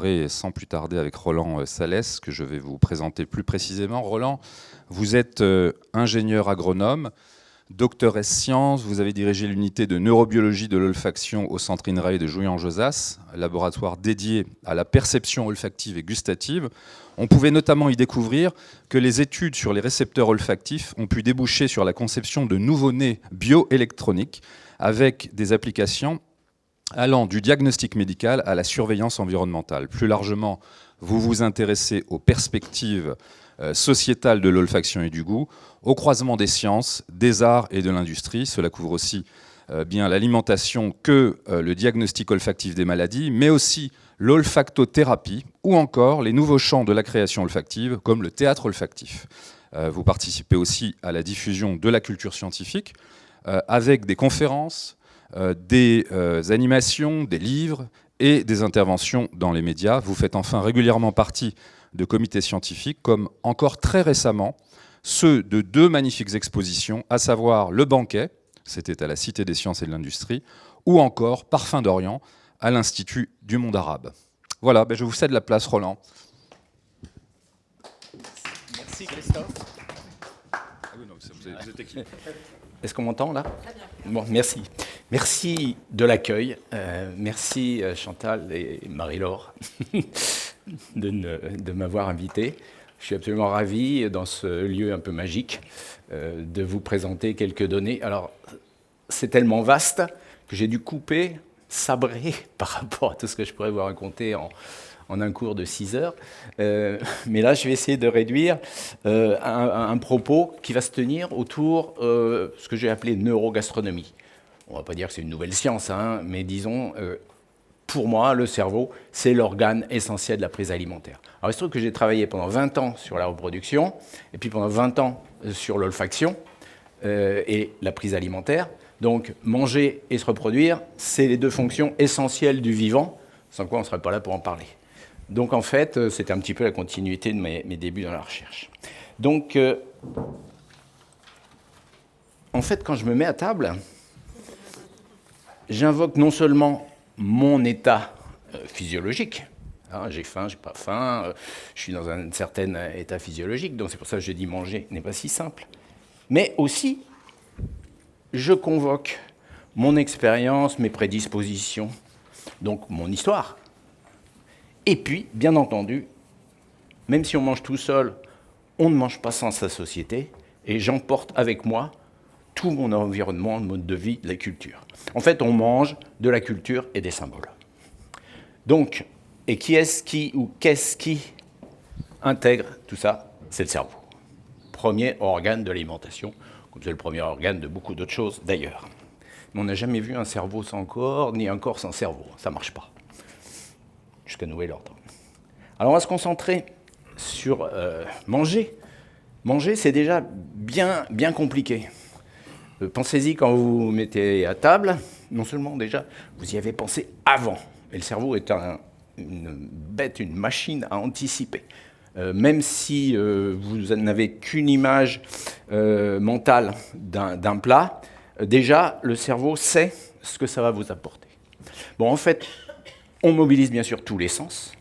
démarrer sans plus tarder avec Roland Salès, que je vais vous présenter plus précisément. Roland, vous êtes ingénieur agronome, docteur ès sciences, vous avez dirigé l'unité de neurobiologie de l'olfaction au Centre INRAE de Jouy-en-Josas, laboratoire dédié à la perception olfactive et gustative. On pouvait notamment y découvrir que les études sur les récepteurs olfactifs ont pu déboucher sur la conception de nouveau-nés bioélectroniques avec des applications allant du diagnostic médical à la surveillance environnementale. Plus largement, vous vous intéressez aux perspectives sociétales de l'olfaction et du goût, au croisement des sciences, des arts et de l'industrie. Cela couvre aussi bien l'alimentation que le diagnostic olfactif des maladies, mais aussi l'olfactothérapie ou encore les nouveaux champs de la création olfactive, comme le théâtre olfactif. Vous participez aussi à la diffusion de la culture scientifique avec des conférences, des animations, des livres et des interventions dans les médias. Vous faites enfin régulièrement partie de comités scientifiques, comme encore très récemment ceux de 2 magnifiques expositions, à savoir Le Banquet, c'était à la Cité des Sciences et de l'Industrie, ou encore Parfums d'Orient, à l'Institut du Monde Arabe. Voilà, je vous cède la place, Roland. Merci Christophe. Ah oui, non, vous êtes équipé. Est-ce qu'on m'entend là? Bon, merci. Merci de l'accueil. Merci Chantal et Marie-Laure de m'avoir invité. Je suis absolument ravi, dans ce lieu un peu magique, de vous présenter quelques données. Alors, c'est tellement vaste que j'ai dû couper, sabrer par rapport à tout ce que je pourrais vous raconter en un cours de 6 heures. Mais là, je vais essayer de réduire un propos qui va se tenir autour de ce que j'ai appelé neurogastronomie. On ne va pas dire que c'est une nouvelle science, mais disons, pour moi, le cerveau, c'est l'organe essentiel de la prise alimentaire. Alors, il se trouve que j'ai travaillé pendant 20 ans sur la reproduction, et puis pendant 20 ans sur l'olfaction et la prise alimentaire. Donc, manger et se reproduire, c'est les 2 fonctions essentielles du vivant, sans quoi on ne serait pas là pour en parler. Donc, en fait, c'était un petit peu la continuité de mes débuts dans la recherche. Donc, en fait, quand je me mets à table, j'invoque non seulement mon état physiologique, j'ai faim, j'ai pas faim, je suis dans un certain état physiologique, donc c'est pour ça que je dis manger n'est pas si simple, mais aussi je convoque mon expérience, mes prédispositions, donc mon histoire, et puis, bien entendu, même si on mange tout seul, on ne mange pas sans sa société, et j'emporte avec moi tout mon environnement, le mode de vie, la culture. En fait, on mange de la culture et des symboles. Donc, et qui est-ce qui ou qu'est-ce qui intègre tout ça? C'est le cerveau. Premier organe de l'alimentation, comme c'est le premier organe de beaucoup d'autres choses d'ailleurs. Mais on n'a jamais vu un cerveau sans corps, ni un corps sans cerveau. Ça ne marche pas. Jusqu'à nouvel ordre. Alors, on va se concentrer sur manger. Manger, c'est déjà bien compliqué. Pensez-y quand vous vous mettez à table, non seulement déjà, vous y avez pensé avant. Et le cerveau est une bête, une machine à anticiper. Même si vous n'avez qu'une image mentale d'un plat, déjà, le cerveau sait ce que ça va vous apporter. Bon, en fait, on mobilise bien sûr tous les sens.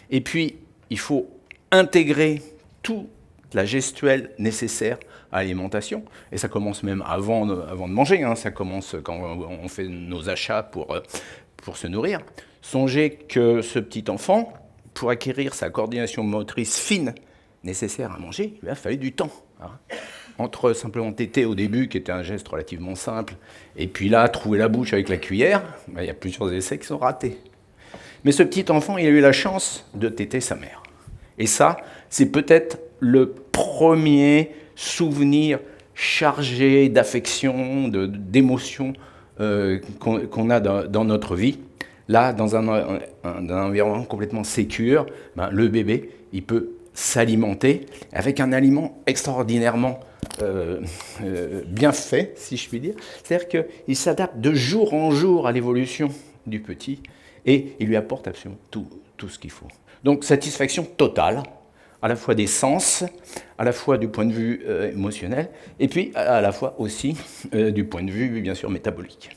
Et puis, il faut intégrer toute la gestuelle nécessaire à l'alimentation, et ça commence même avant de manger, ça commence quand on fait nos achats pour se nourrir. Songez que ce petit enfant, pour acquérir sa coordination motrice fine nécessaire à manger, il a fallu du temps. Entre simplement téter au début, qui était un geste relativement simple, et puis là, trouver la bouche avec la cuillère, il y a plusieurs essais qui sont ratés. Mais ce petit enfant, il a eu la chance de téter sa mère. Et ça, c'est peut-être le premier souvenir chargé d'affection, d'émotions qu'on a dans notre vie. Là, dans un environnement complètement sécure, le bébé, il peut s'alimenter avec un aliment extraordinairement bien fait, si je puis dire. C'est-à-dire qu'il s'adapte de jour en jour à l'évolution du petit et il lui apporte absolument tout ce qu'il faut. Donc, satisfaction totale, à la fois des sens, à la fois du point de vue émotionnel, et puis à la fois aussi du point de vue, bien sûr, métabolique.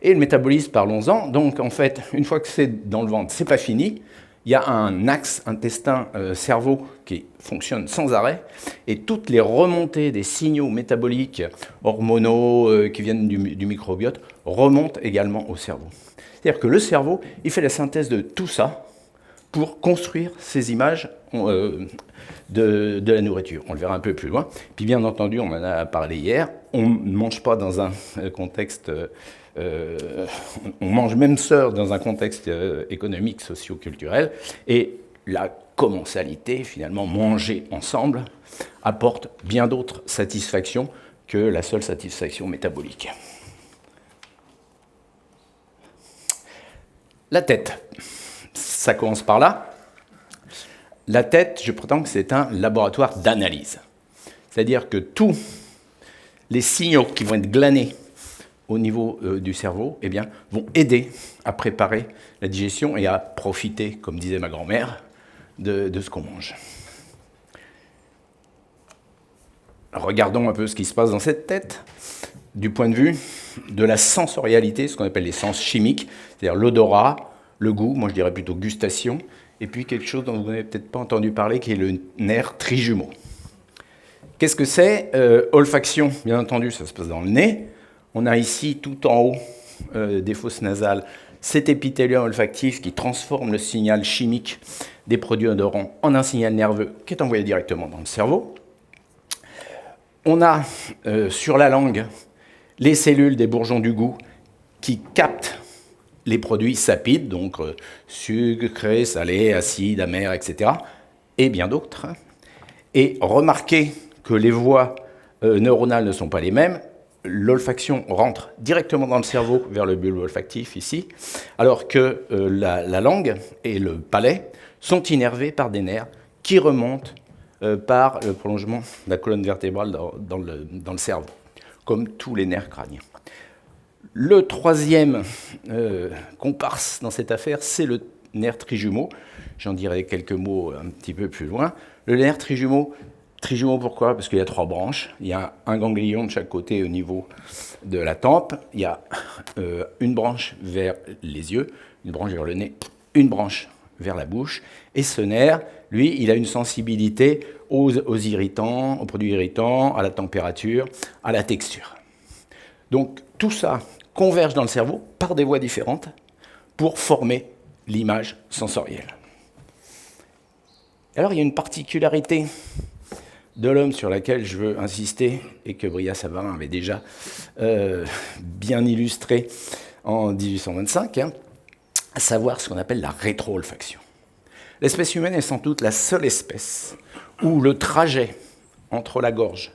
Et le métabolisme, parlons-en. Donc, en fait, une fois que c'est dans le ventre, c'est pas fini. Il y a un axe intestin-cerveau qui fonctionne sans arrêt. Et toutes les remontées des signaux métaboliques, hormonaux, qui viennent du microbiote, remontent également au cerveau. C'est-à-dire que le cerveau, il fait la synthèse de tout ça pour construire ces images de la nourriture. On le verra un peu plus loin. Puis bien entendu, on en a parlé hier, on ne mange pas dans un contexte... on mange même seul dans un contexte économique, socio-culturel, et la commensalité, finalement, manger ensemble, apporte bien d'autres satisfactions que la seule satisfaction métabolique. La tête, ça commence par là. La tête, je prétends que c'est un laboratoire d'analyse. C'est-à-dire que tous les signaux qui vont être glanés au niveau du cerveau, eh bien, vont aider à préparer la digestion et à profiter, comme disait ma grand-mère, de ce qu'on mange. Regardons un peu ce qui se passe dans cette tête, du point de vue de la sensorialité, ce qu'on appelle les sens chimiques, c'est-à-dire l'odorat, le goût, moi je dirais plutôt gustation, et puis quelque chose dont vous n'avez peut-être pas entendu parler, qui est le nerf trijumeau. Qu'est-ce que c'est ? Olfaction, bien entendu, ça se passe dans le nez. On a ici, tout en haut des fosses nasales, cet épithélium olfactif qui transforme le signal chimique des produits odorants en un signal nerveux qui est envoyé directement dans le cerveau. On a sur la langue les cellules des bourgeons du goût qui captent les produits sapides, donc sucrés, salés, acides, amers, etc., et bien d'autres. Et remarquez que les voies neuronales ne sont pas les mêmes. L'olfaction rentre directement dans le cerveau vers le bulbe olfactif ici, alors que la langue et le palais sont innervés par des nerfs qui remontent par le prolongement de la colonne vertébrale dans le cerveau, comme tous les nerfs crâniens. Le troisième comparse dans cette affaire, c'est le nerf trijumeau. J'en dirai quelques mots un petit peu plus loin. Le nerf trijumeau, pourquoi ? Parce qu'il y a 3 branches. Il y a un ganglion de chaque côté au niveau de la tempe. Il y a une branche vers les yeux, une branche vers le nez, une branche vers la bouche. Et ce nerf, lui, il a une sensibilité aux irritants, aux produits irritants, à la température, à la texture. Donc tout ça converge dans le cerveau par des voies différentes pour former l'image sensorielle. Alors il y a une particularité de l'homme sur laquelle je veux insister et que Brillat-Savarin avait déjà bien illustré en 1825, à savoir ce qu'on appelle la rétro-olfaction. L'espèce humaine est sans doute la seule espèce où le trajet entre la gorge,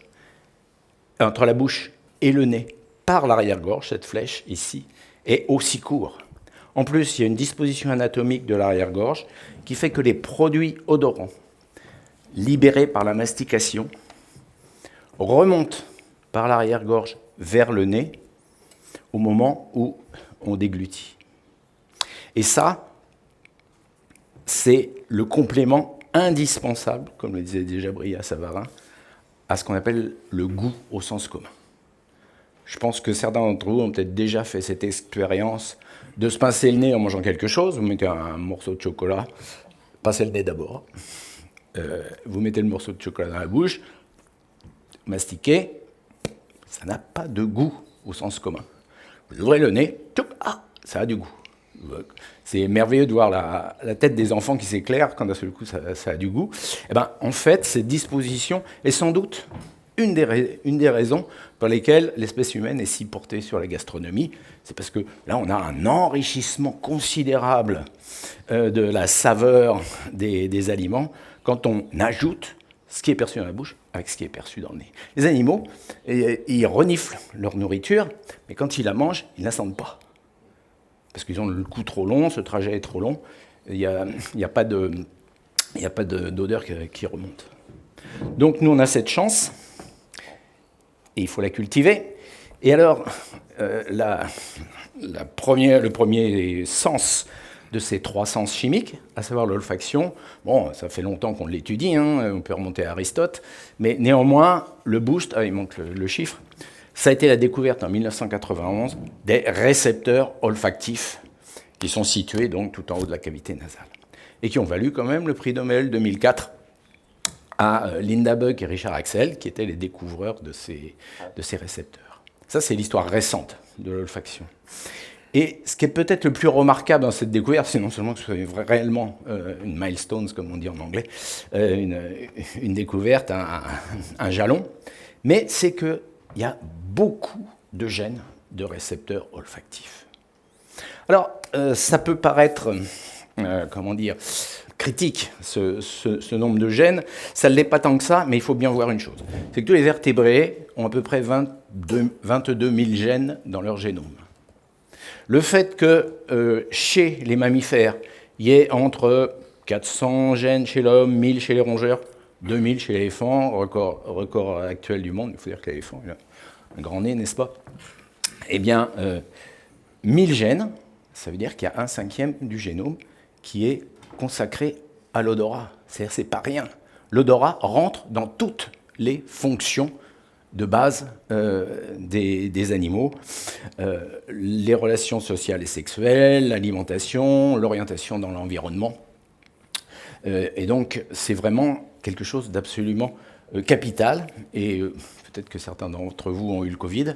entre la bouche et le nez par l'arrière-gorge, cette flèche ici, est aussi court. En plus, il y a une disposition anatomique de l'arrière-gorge qui fait que les produits odorants libérés par la mastication remontent par l'arrière-gorge vers le nez au moment où on déglutit. Et ça, c'est le complément indispensable, comme le disait déjà Brillat-Savarin, à ce qu'on appelle le goût au sens commun. Je pense que certains d'entre vous ont peut-être déjà fait cette expérience de se pincer le nez en mangeant quelque chose. Vous mettez un morceau de chocolat, pincez le nez d'abord. Vous mettez le morceau de chocolat dans la bouche, mastiquez, ça n'a pas de goût au sens commun. Vous ouvrez le nez, ça a du goût. C'est merveilleux de voir la tête des enfants qui s'éclaire quand d'un seul coup ça a du goût. Eh ben, en fait, cette disposition est sans doute une des raisons par lesquelles l'espèce humaine est si portée sur la gastronomie. C'est parce que là, on a un enrichissement considérable de la saveur des aliments quand on ajoute ce qui est perçu dans la bouche avec ce qui est perçu dans le nez. Les animaux, ils reniflent leur nourriture, mais quand ils la mangent, ils ne la sentent pas. Parce qu'ils ont le cou trop long, ce trajet est trop long, il n'y a pas d'odeur qui remonte. Donc nous, on a cette chance, et il faut la cultiver. Et alors, le premier sens de ces 3 sens chimiques, à savoir l'olfaction, bon, ça fait longtemps qu'on l'étudie, on peut remonter à Aristote, mais néanmoins, le boost, il manque le chiffre, ça a été la découverte en 1991 des récepteurs olfactifs qui sont situés donc tout en haut de la cavité nasale et qui ont valu quand même le prix Nobel 2004 à Linda Buck et Richard Axel, qui étaient les découvreurs de ces récepteurs. Ça, c'est l'histoire récente de l'olfaction. Et ce qui est peut-être le plus remarquable dans cette découverte, c'est non seulement que ce soit réellement une milestone, comme on dit en anglais, une découverte, un jalon, mais c'est qu'il y a beaucoup de gènes de récepteurs olfactifs. Alors, ça peut paraître, critique, ce nombre de gènes. Ça ne l'est pas tant que ça, mais il faut bien voir une chose. C'est que tous les vertébrés ont à peu près 22 000 gènes dans leur génome. Le fait que chez les mammifères, il y ait entre 400 gènes chez l'homme, 1000 chez les rongeurs, 2000 chez l'éléphant, record actuel du monde, il faut dire que l'éléphant il a un grand nez, n'est-ce pas? Eh bien, 1000 gènes, ça veut dire qu'il y a 1/5 du génome qui est consacré à l'odorat. C'est-à-dire, c'est pas rien. L'odorat rentre dans toutes les fonctions de base des animaux, les relations sociales et sexuelles, l'alimentation, l'orientation dans l'environnement. Et donc, c'est vraiment quelque chose d'absolument capital. Et peut-être que certains d'entre vous ont eu le Covid.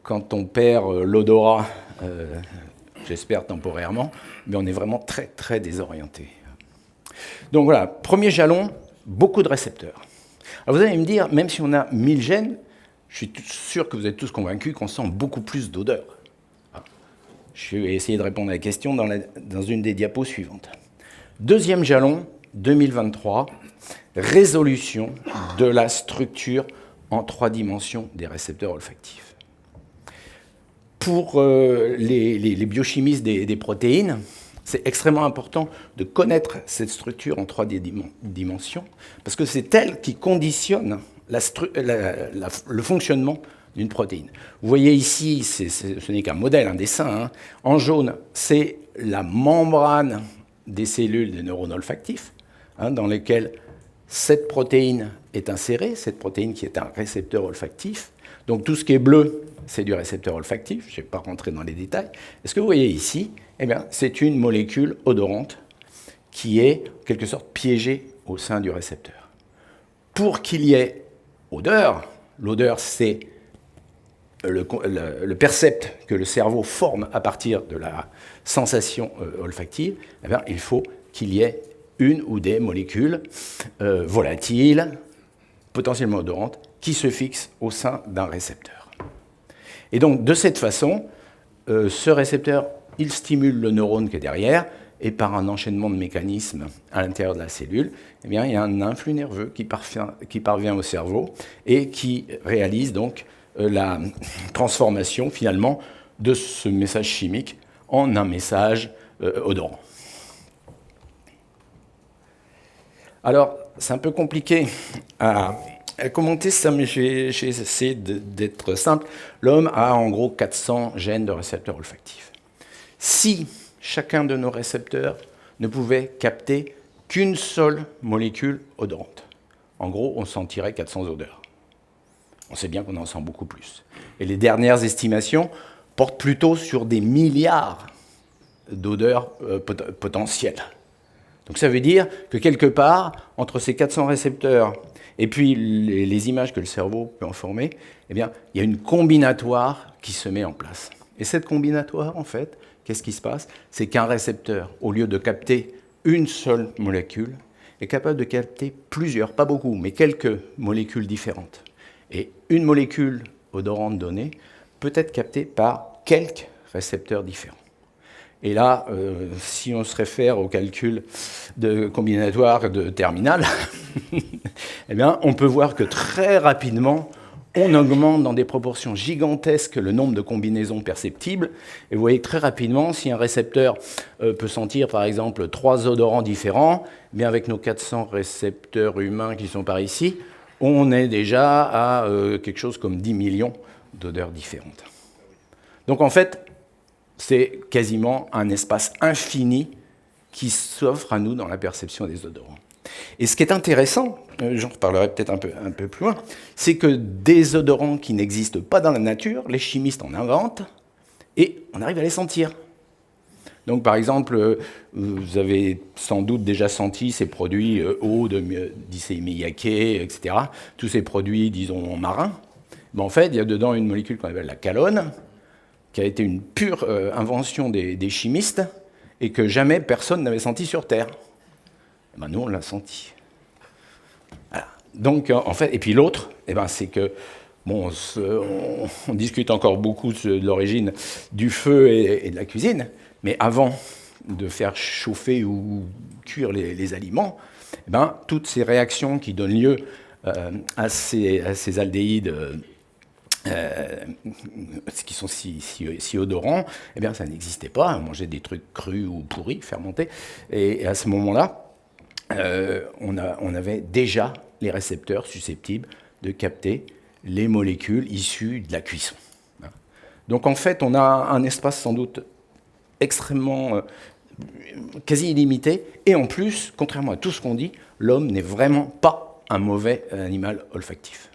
Quand on perd l'odorat, j'espère temporairement, mais on est vraiment très, très désorienté. Donc voilà, premier jalon, beaucoup de récepteurs. Alors vous allez me dire, même si on a 1000 gènes, je suis sûr que vous êtes tous convaincus qu'on sent beaucoup plus d'odeur. Je vais essayer de répondre à la question dans une des diapos suivantes. Deuxième jalon, 2023, résolution de la structure en 3 dimensions des récepteurs olfactifs. Pour les biochimistes des protéines, c'est extrêmement important de connaître cette structure en 3 dimensions, parce que c'est elle qui conditionne le fonctionnement d'une protéine. Vous voyez ici, ce n'est qu'un modèle, un dessin. Hein. En jaune, c'est la membrane des cellules des neurones olfactifs, hein, dans lesquelles cette protéine est insérée, cette protéine qui est un récepteur olfactif. Donc tout ce qui est bleu, c'est du récepteur olfactif, je ne vais pas rentrer dans les détails. Et ce que vous voyez ici, eh bien, c'est une molécule odorante qui est, en quelque sorte, piégée au sein du récepteur. Pour qu'il y ait odeur, l'odeur, c'est le percept que le cerveau forme à partir de la sensation olfactive, eh bien, il faut qu'il y ait une ou des molécules volatiles, potentiellement odorantes, qui se fixent au sein d'un récepteur. Et donc, de cette façon, ce récepteur, il stimule le neurone qui est derrière, et par un enchaînement de mécanismes à l'intérieur de la cellule, eh bien, il y a un influx nerveux qui parvient au cerveau et qui réalise donc la transformation, finalement, de ce message chimique en un message odorant. Alors, c'est un peu compliqué à commenter ça, mais j'ai essayé d'être simple. L'homme a en gros 400 gènes de récepteurs olfactifs. Si chacun de nos récepteurs ne pouvait capter qu'une seule molécule odorante, en gros, on sentirait 400 odeurs. On sait bien qu'on en sent beaucoup plus. Et les dernières estimations portent plutôt sur des milliards d'odeurs potentielles. Donc ça veut dire que quelque part, entre ces 400 récepteurs et puis les images que le cerveau peut en former, eh bien, il y a une combinatoire qui se met en place. Et cette combinatoire, en fait, qu'est-ce qui se passe? C'est qu'un récepteur, au lieu de capter une seule molécule, est capable de capter plusieurs, pas beaucoup, mais quelques molécules différentes. Et une molécule odorante donnée peut être captée par quelques récepteurs différents. Et là, si on se réfère au calcul de combinatoire de terminal, eh bien, on peut voir que très rapidement, on augmente dans des proportions gigantesques le nombre de combinaisons perceptibles. Et vous voyez que très rapidement, si un récepteur peut sentir, par exemple, 3 odorants différents, eh bien, avec nos 400 récepteurs humains qui sont par ici, on est déjà à quelque chose comme 10 millions d'odeurs différentes. Donc en fait, c'est quasiment un espace infini qui s'offre à nous dans la perception des odorants. Et ce qui est intéressant, j'en reparlerai peut-être un peu plus loin, c'est que des odorants qui n'existent pas dans la nature, les chimistes en inventent, et on arrive à les sentir. Donc par exemple, vous avez sans doute déjà senti ces produits eau de d'Issey Miyake, etc. Tous ces produits, disons, marins. Ben, en fait, il y a dedans une molécule qu'on appelle la calone, qui a été une pure invention des chimistes, et que jamais personne n'avait senti sur Terre. Et ben, nous, on l'a senti. Voilà. Donc, en fait, et puis l'autre, eh ben, c'est que, bon, on discute encore beaucoup de l'origine du feu et de la cuisine, mais avant de faire chauffer ou cuire les aliments, eh ben, toutes ces réactions qui donnent lieu à ces aldéhydes qui sont si odorants, eh bien, ça n'existait pas. On mangeait des trucs crus ou pourris, fermentés. Et à ce moment-là, on avait déjà les récepteurs susceptibles de capter les molécules issues de la cuisson. Donc en fait, on a un espace sans doute extrêmement quasi illimité, et en plus, contrairement à tout ce qu'on dit, l'homme n'est vraiment pas un mauvais animal olfactif.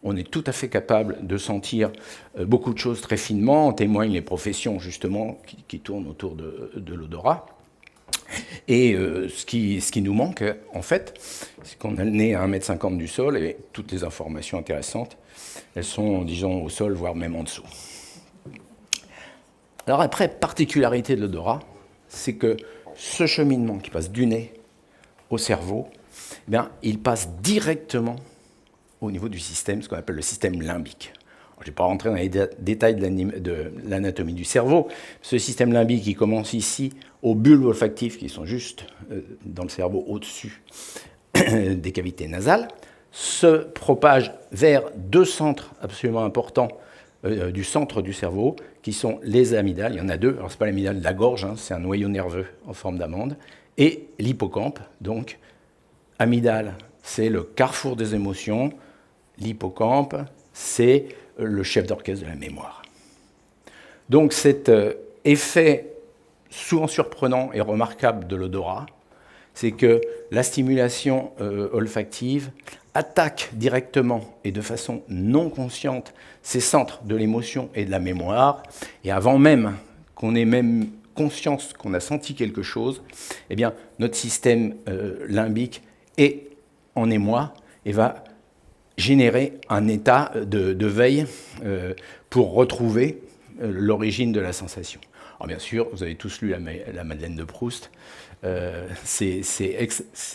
On est tout à fait capable de sentir beaucoup de choses très finement, en témoignent les professions justement qui tournent autour de l'odorat. Et ce qui nous manque, en fait, c'est qu'on est né à 1,50 m du sol, et toutes les informations intéressantes, elles sont, disons, au sol, voire même en dessous. Alors après, particularité de l'odorat, c'est que ce cheminement qui passe du nez au cerveau, eh bien, il passe directement au niveau du système, ce qu'on appelle le système limbique. Je ne vais pas rentrer dans les détails de l'anatomie du cerveau. Ce système limbique, il commence ici aux bulbes olfactifs qui sont juste dans le cerveau au-dessus des cavités nasales, se propage vers deux centres absolument importants du centre du cerveau, qui sont les amygdales. Il y en a deux. Alors, ce n'est pas l'amygdale de la gorge, hein, c'est un noyau nerveux en forme d'amande. Et l'hippocampe. Donc, amygdale, c'est le carrefour des émotions. L'hippocampe, c'est le chef d'orchestre de la mémoire. Donc, cet effet souvent surprenant et remarquable de l'odorat, c'est que la stimulation olfactive attaque directement et de façon non consciente ces centres de l'émotion et de la mémoire, et avant même qu'on ait même conscience qu'on a senti quelque chose, eh bien, notre système limbique est en émoi et va générer un état de veille pour retrouver l'origine de la sensation. Alors bien sûr, vous avez tous lu la Madeleine de Proust, c'est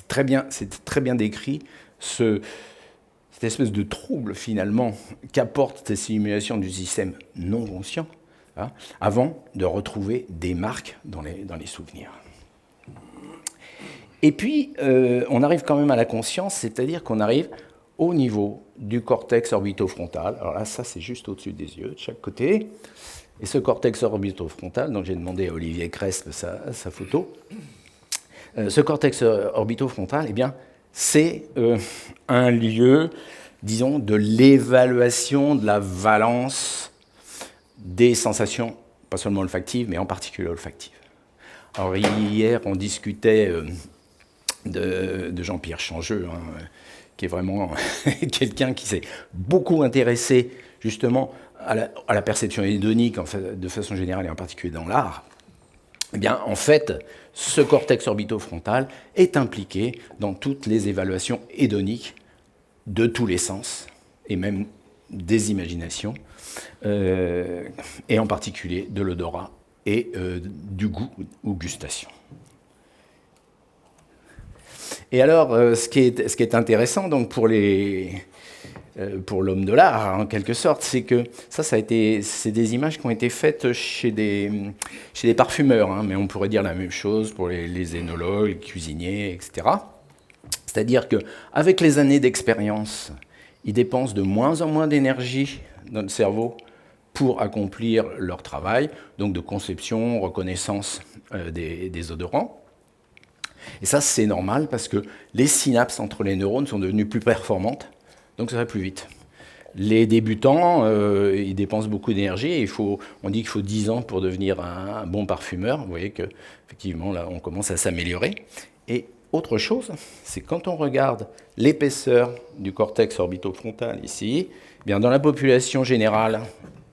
très bien décrit cette espèce de trouble finalement qu'apporte cette stimulation du système non conscient, hein, avant de retrouver des marques dans les souvenirs. Et puis, on arrive quand même à la conscience, c'est-à-dire qu'on arrive au niveau du cortex orbitofrontal. Alors là, ça c'est juste au-dessus des yeux, de chaque côté. Et ce cortex orbitofrontal, donc j'ai demandé à Olivier Crespe sa photo, ce cortex orbitofrontal, eh bien, c'est un lieu, disons, de l'évaluation de la valence des sensations, pas seulement olfactives, mais en particulier olfactives. Alors hier, on discutait de Jean-Pierre Changeux, hein, qui est vraiment quelqu'un qui s'est beaucoup intéressé justement à la perception hédonique de façon générale et en particulier dans l'art. Eh bien, en fait, ce cortex orbitofrontal est impliqué dans toutes les évaluations hédoniques de tous les sens, et même des imaginations, et en particulier de l'odorat et du goût ou gustation. Et alors, ce qui est intéressant donc, pour l'homme de l'art, en quelque sorte, c'est que c'est des images qui ont été faites chez des parfumeurs, hein, mais on pourrait dire la même chose pour les énologues, les cuisiniers, etc. C'est-à-dire qu'avec les années d'expérience, ils dépensent de moins en moins d'énergie dans le cerveau pour accomplir leur travail, donc de conception, reconnaissance des odorants. Et ça, c'est normal parce que les synapses entre les neurones sont devenues plus performantes, donc ça va plus vite. Les débutants, ils dépensent beaucoup d'énergie et on dit qu'il faut 10 ans pour devenir un bon parfumeur. Vous voyez qu'effectivement, là, on commence à s'améliorer. Et autre chose, c'est quand on regarde l'épaisseur du cortex orbitofrontal ici, eh bien dans la population générale,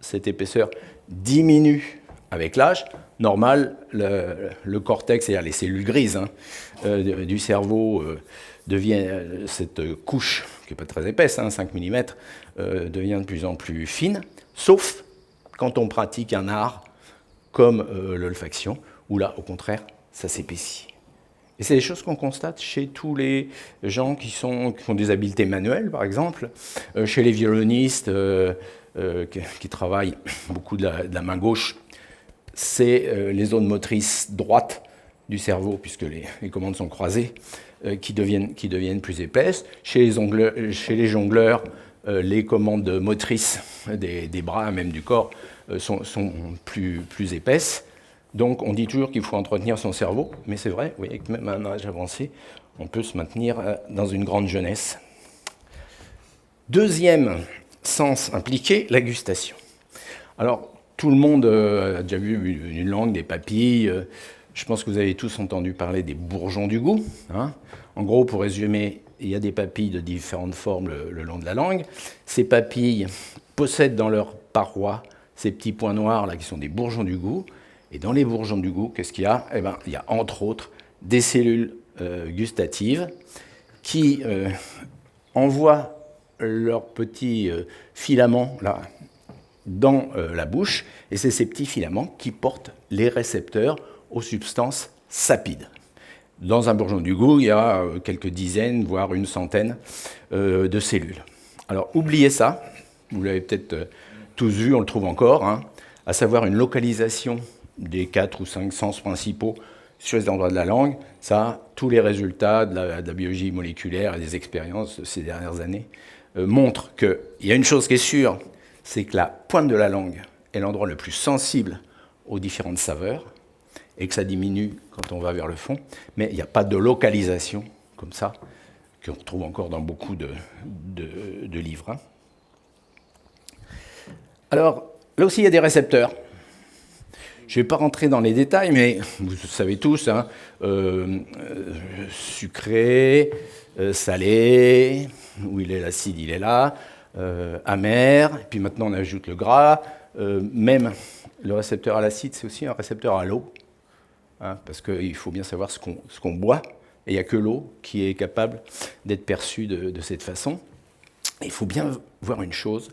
cette épaisseur diminue avec l'âge. Normal, le cortex, c'est-à-dire les cellules grises du cerveau, cette couche, qui n'est pas très épaisse, 5 mm, devient de plus en plus fine, sauf quand on pratique un art comme l'olfaction, où là, au contraire, ça s'épaissit. Et c'est des choses qu'on constate chez tous les gens qui font des habiletés manuelles, par exemple, chez les violonistes qui travaillent beaucoup de la main gauche. C'est les zones motrices droites du cerveau, puisque les commandes sont croisées, qui deviennent plus épaisses. Chez les jongleurs, les commandes motrices des bras, même du corps, sont plus épaisses. Donc on dit toujours qu'il faut entretenir son cerveau, mais c'est vrai, vous voyez que même à un âge avancé, on peut se maintenir dans une grande jeunesse. Deuxième sens impliqué, la gustation. Alors, tout le monde a déjà vu une langue, des papilles. Je pense que vous avez tous entendu parler des bourgeons du goût. En gros, pour résumer, il y a des papilles de différentes formes le long de la langue. Ces papilles possèdent dans leurs parois ces petits points noirs là qui sont des bourgeons du goût. Et dans les bourgeons du goût, qu'est-ce qu'il y a ? Eh bien, il y a entre autres des cellules gustatives qui envoient leurs petits filaments là, dans la bouche, et c'est ces petits filaments qui portent les récepteurs aux substances sapides. Dans un bourgeon du goût, il y a quelques dizaines, voire une centaine de cellules. Alors, oubliez ça, vous l'avez peut-être tous vu, on le trouve encore, à savoir une localisation des 4 ou 5 sens principaux sur les endroits de la langue. Ça, tous les résultats de la biologie moléculaire et des expériences de ces dernières années montrent qu'il y a une chose qui est sûre, c'est que la pointe de la langue est l'endroit le plus sensible aux différentes saveurs et que ça diminue quand on va vers le fond, mais il n'y a pas de localisation comme ça, qu'on retrouve encore dans beaucoup de livres. Alors, là aussi, il y a des récepteurs. Je ne vais pas rentrer dans les détails, mais vous savez tous, sucré, salé, où il est l'acide, il est là, amer, et puis maintenant on ajoute le gras. Même le récepteur à l'acide, c'est aussi un récepteur à l'eau, parce qu'il faut bien savoir ce qu'on boit, et il n'y a que l'eau qui est capable d'être perçue de cette façon. Et il faut bien voir une chose,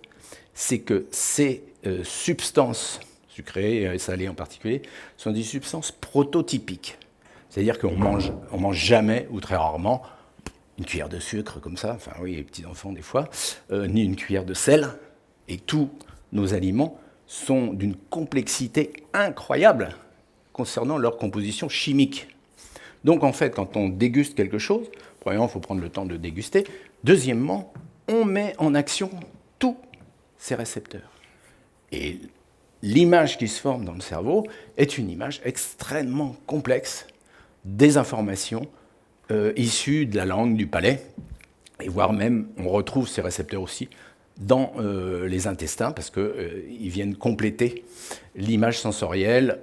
c'est que ces substances sucrées et salées en particulier, sont des substances prototypiques. C'est-à-dire qu'on mange jamais, ou très rarement, une cuillère de sucre comme ça, enfin oui, les petits-enfants des fois, ni une cuillère de sel. Et tous nos aliments sont d'une complexité incroyable concernant leur composition chimique. Donc en fait, quand on déguste quelque chose, premièrement, il faut prendre le temps de déguster. Deuxièmement, on met en action tous ces récepteurs. Et l'image qui se forme dans le cerveau est une image extrêmement complexe des informations issues de la langue, du palais, et voire même, on retrouve ces récepteurs aussi dans les intestins, parce qu'ils viennent compléter l'image sensorielle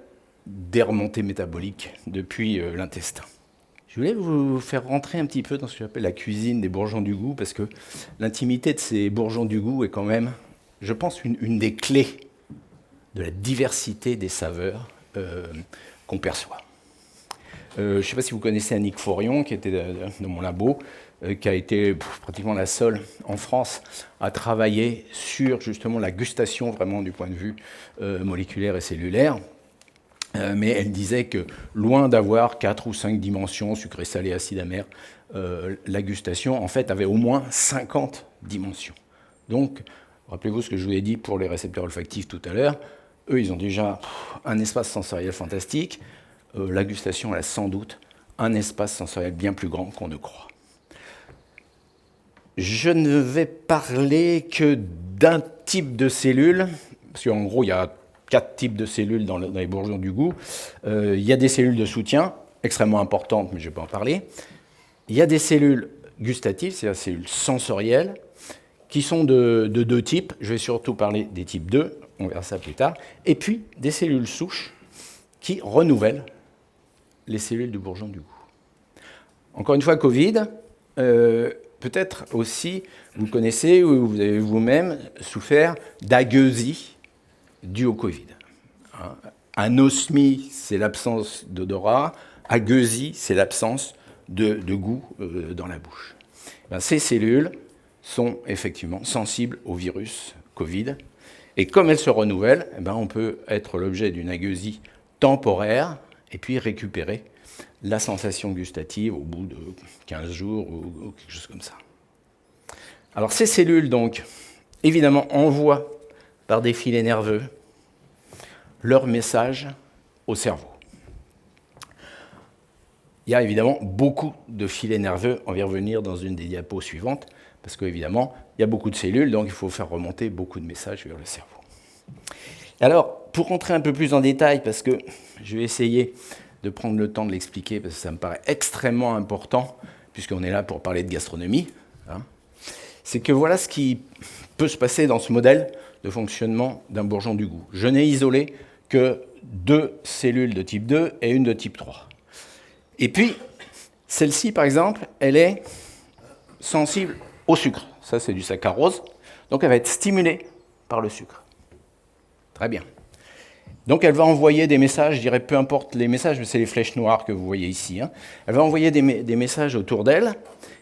des remontées métaboliques depuis l'intestin. Je voulais vous faire rentrer un petit peu dans ce que j'appelle la cuisine des bourgeons du goût, parce que l'intimité de ces bourgeons du goût est quand même, je pense, une des clés de la diversité des saveurs qu'on perçoit. Je ne sais pas si vous connaissez Annick Forion, qui était dans mon labo, qui a été pratiquement la seule en France à travailler sur justement la gustation, vraiment du point de vue moléculaire et cellulaire. Mais elle disait que loin d'avoir 4 ou 5 dimensions, sucré, salé, acide, amer, la gustation, en fait, avait au moins 50 dimensions. Donc, rappelez-vous ce que je vous ai dit pour les récepteurs olfactifs tout à l'heure. Eux, ils ont déjà un espace sensoriel fantastique. La gustation, elle a sans doute un espace sensoriel bien plus grand qu'on ne croit. Je ne vais parler que d'un type de cellules, parce qu'en gros, il y a 4 types de cellules dans les bourgeons du goût. Il y a des cellules de soutien, extrêmement importantes, mais je ne vais pas en parler. Il y a des cellules gustatives, c'est-à-dire des cellules sensorielles, qui sont de 2 types. Je vais surtout parler des types 2, on verra ça plus tard. Et puis, des cellules souches qui renouvellent les cellules du bourgeon du goût. Encore une fois, Covid, peut-être aussi, vous connaissez ou vous avez vous-même souffert d'agueusie due au Covid. Anosmie, c'est l'absence d'odorat. Agueusie, c'est l'absence de goût dans la bouche. Ces cellules sont effectivement sensibles au virus Covid. Et comme elles se renouvellent, on peut être l'objet d'une agueusie temporaire et puis récupérer la sensation gustative au bout de 15 jours ou quelque chose comme ça. Alors ces cellules, donc, évidemment, envoient par des filets nerveux leur message au cerveau. Il y a évidemment beaucoup de filets nerveux, on va y revenir dans une des diapos suivantes, parce qu'évidemment, il y a beaucoup de cellules, donc il faut faire remonter beaucoup de messages vers le cerveau. Alors, pour rentrer un peu plus en détail, parce que je vais essayer de prendre le temps de l'expliquer, parce que ça me paraît extrêmement important, puisqu'on est là pour parler de gastronomie, c'est que voilà ce qui peut se passer dans ce modèle de fonctionnement d'un bourgeon du goût. Je n'ai isolé que 2 cellules de type 2 et une de type 3. Et puis, celle-ci, par exemple, elle est sensible au sucre. Ça, c'est du saccharose. Donc, elle va être stimulée par le sucre. Très bien. Donc, elle va envoyer des messages, je dirais peu importe les messages, mais c'est les flèches noires que vous voyez ici. Elle va envoyer des messages autour d'elle.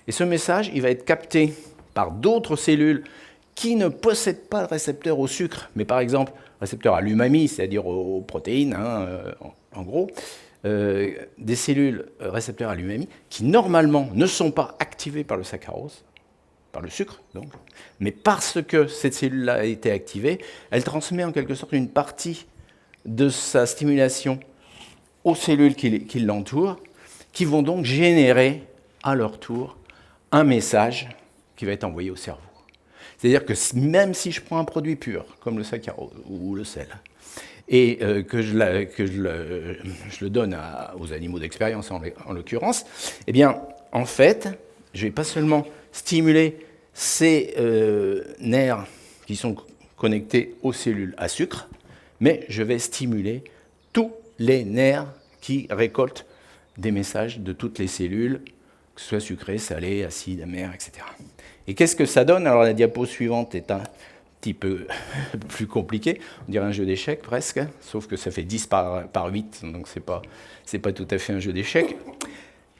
Et ce message, il va être capté par d'autres cellules qui ne possèdent pas le récepteur au sucre, mais par exemple, récepteur à l'umami, c'est-à-dire aux protéines, en gros, des cellules récepteurs à l'umami qui, normalement, ne sont pas activées par le saccharose, par le sucre, donc, mais parce que cette cellule-là a été activée, elle transmet en quelque sorte une partie de sa stimulation aux cellules qui l'entourent, qui vont donc générer, à leur tour, un message qui va être envoyé au cerveau. C'est-à-dire que même si je prends un produit pur, comme le saccharose ou le sel, et que je le donne aux animaux d'expérience en l'occurrence, eh bien, en fait, je ne vais pas seulement stimuler ces nerfs qui sont connectés aux cellules à sucre, mais je vais stimuler tous les nerfs qui récoltent des messages de toutes les cellules, que ce soit sucré, salé, acide, amer, etc. Et qu'est-ce que ça donne? Alors la diapo suivante est un petit peu plus compliqué, on dirait un jeu d'échecs presque, sauf que ça fait 10 par 8, donc c'est pas tout à fait un jeu d'échecs.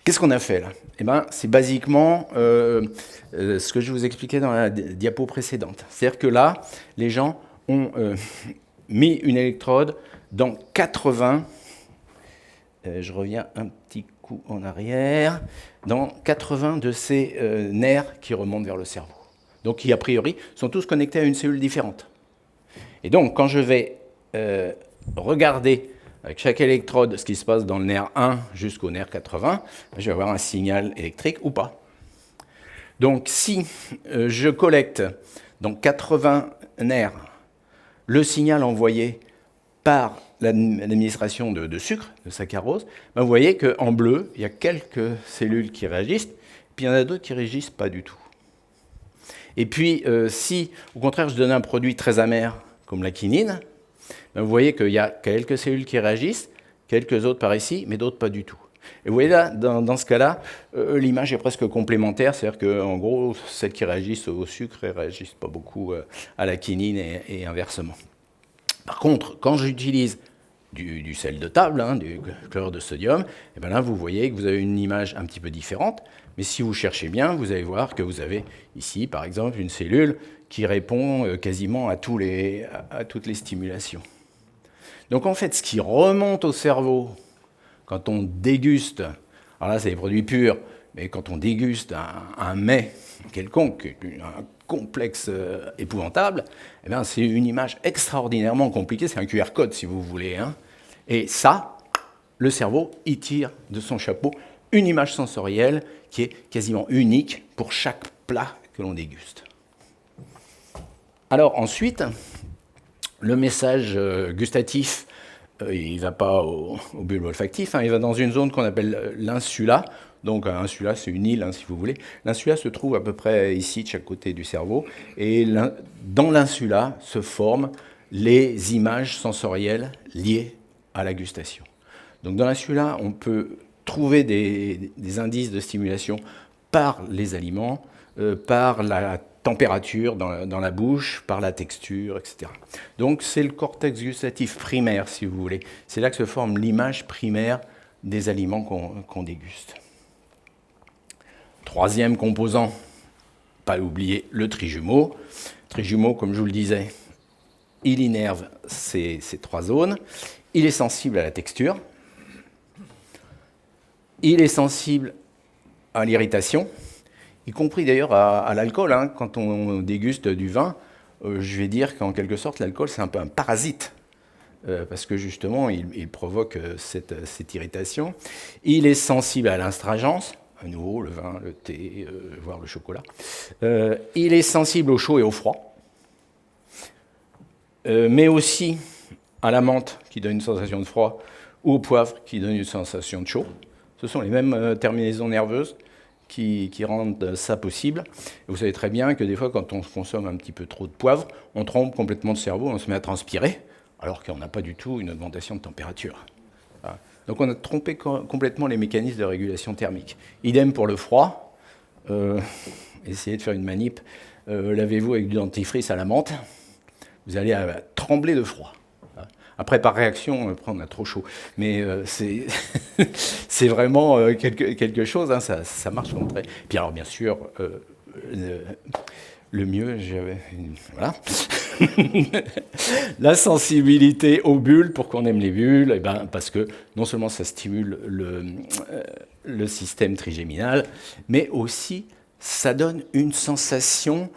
Qu'est-ce qu'on a fait là? Eh ben, c'est basiquement ce que je vous expliquais dans la diapo précédente. C'est-à-dire que là, les gens ont mis une électrode dans 80, je reviens un petit coup en arrière, dans 80 de ces nerfs qui remontent vers le cerveau. Donc qui, a priori, sont tous connectés à une cellule différente. Et donc, quand je vais regarder avec chaque électrode ce qui se passe dans le nerf 1 jusqu'au nerf 80, je vais avoir un signal électrique ou pas. Donc, si je collecte dans 80 nerfs le signal envoyé par l'administration de sucre, de saccharose, vous voyez qu'en bleu, il y a quelques cellules qui réagissent, puis il y en a d'autres qui ne réagissent pas du tout. Et puis, si, au contraire, je donne un produit très amer, comme la quinine, vous voyez qu'il y a quelques cellules qui réagissent, quelques autres par ici, mais d'autres pas du tout. Et vous voyez là, dans ce cas-là, l'image est presque complémentaire, c'est-à-dire qu'en gros, celles qui réagissent au sucre ne réagissent pas beaucoup à la quinine et inversement. Par contre, quand j'utilise du sel de table, du chlorure de sodium, et bien là, vous voyez que vous avez une image un petit peu différente. Mais si vous cherchez bien, vous allez voir que vous avez ici, par exemple, une cellule qui répond quasiment à toutes les stimulations. Donc en fait, ce qui remonte au cerveau quand on déguste, alors là, c'est des produits purs, mais quand on déguste un mets quelconque, un complexe épouvantable, eh bien, c'est une image extraordinairement compliquée, c'est un QR code si vous voulez. Et ça, le cerveau, il tire de son chapeau une image sensorielle qui est quasiment unique pour chaque plat que l'on déguste. Alors ensuite, le message gustatif, il ne va pas au bulbe olfactif, il va dans une zone qu'on appelle l'insula. Donc l'insula, c'est une île, si vous voulez. L'insula se trouve à peu près ici, de chaque côté du cerveau. Et dans l'insula se forment les images sensorielles liées à la gustation. Donc dans l'insula, on peut trouver des indices de stimulation par les aliments, par la température dans la bouche, par la texture, etc. Donc c'est le cortex gustatif primaire, si vous voulez. C'est là que se forme l'image primaire des aliments qu'on déguste. Troisième composant, pas oublier le trijumeau. Trijumeau, comme je vous le disais, il innerve ces trois zones. Il est sensible à la texture. Il est sensible à l'irritation, y compris d'ailleurs à l'alcool. Hein. Quand on déguste du vin, je vais dire qu'en quelque sorte, l'alcool, c'est un peu un parasite. Parce que justement, il provoque cette irritation. Il est sensible à l'astringence, à nouveau le vin, le thé, voire le chocolat. Il est sensible au chaud et au froid, mais aussi à la menthe qui donne une sensation de froid, ou au poivre qui donne une sensation de chaud. Ce sont les mêmes terminaisons nerveuses qui rendent ça possible. Et vous savez très bien que des fois, quand on consomme un petit peu trop de poivre, on trompe complètement le cerveau, on se met à transpirer, alors qu'on n'a pas du tout une augmentation de température. Voilà. Donc on a trompé complètement les mécanismes de régulation thermique. Idem pour le froid. Essayez de faire une manip. Lavez-vous avec du dentifrice à la menthe. Vous allez trembler de froid. Après, par réaction, après on a trop chaud. Mais c'est vraiment quelque chose, hein, ça marche comme trait. Puis alors, bien sûr, le mieux, voilà. La sensibilité aux bulles, pourquoi on aime les bulles? Eh ben, parce que non seulement ça stimule le système trigéminal, mais aussi ça donne une sensation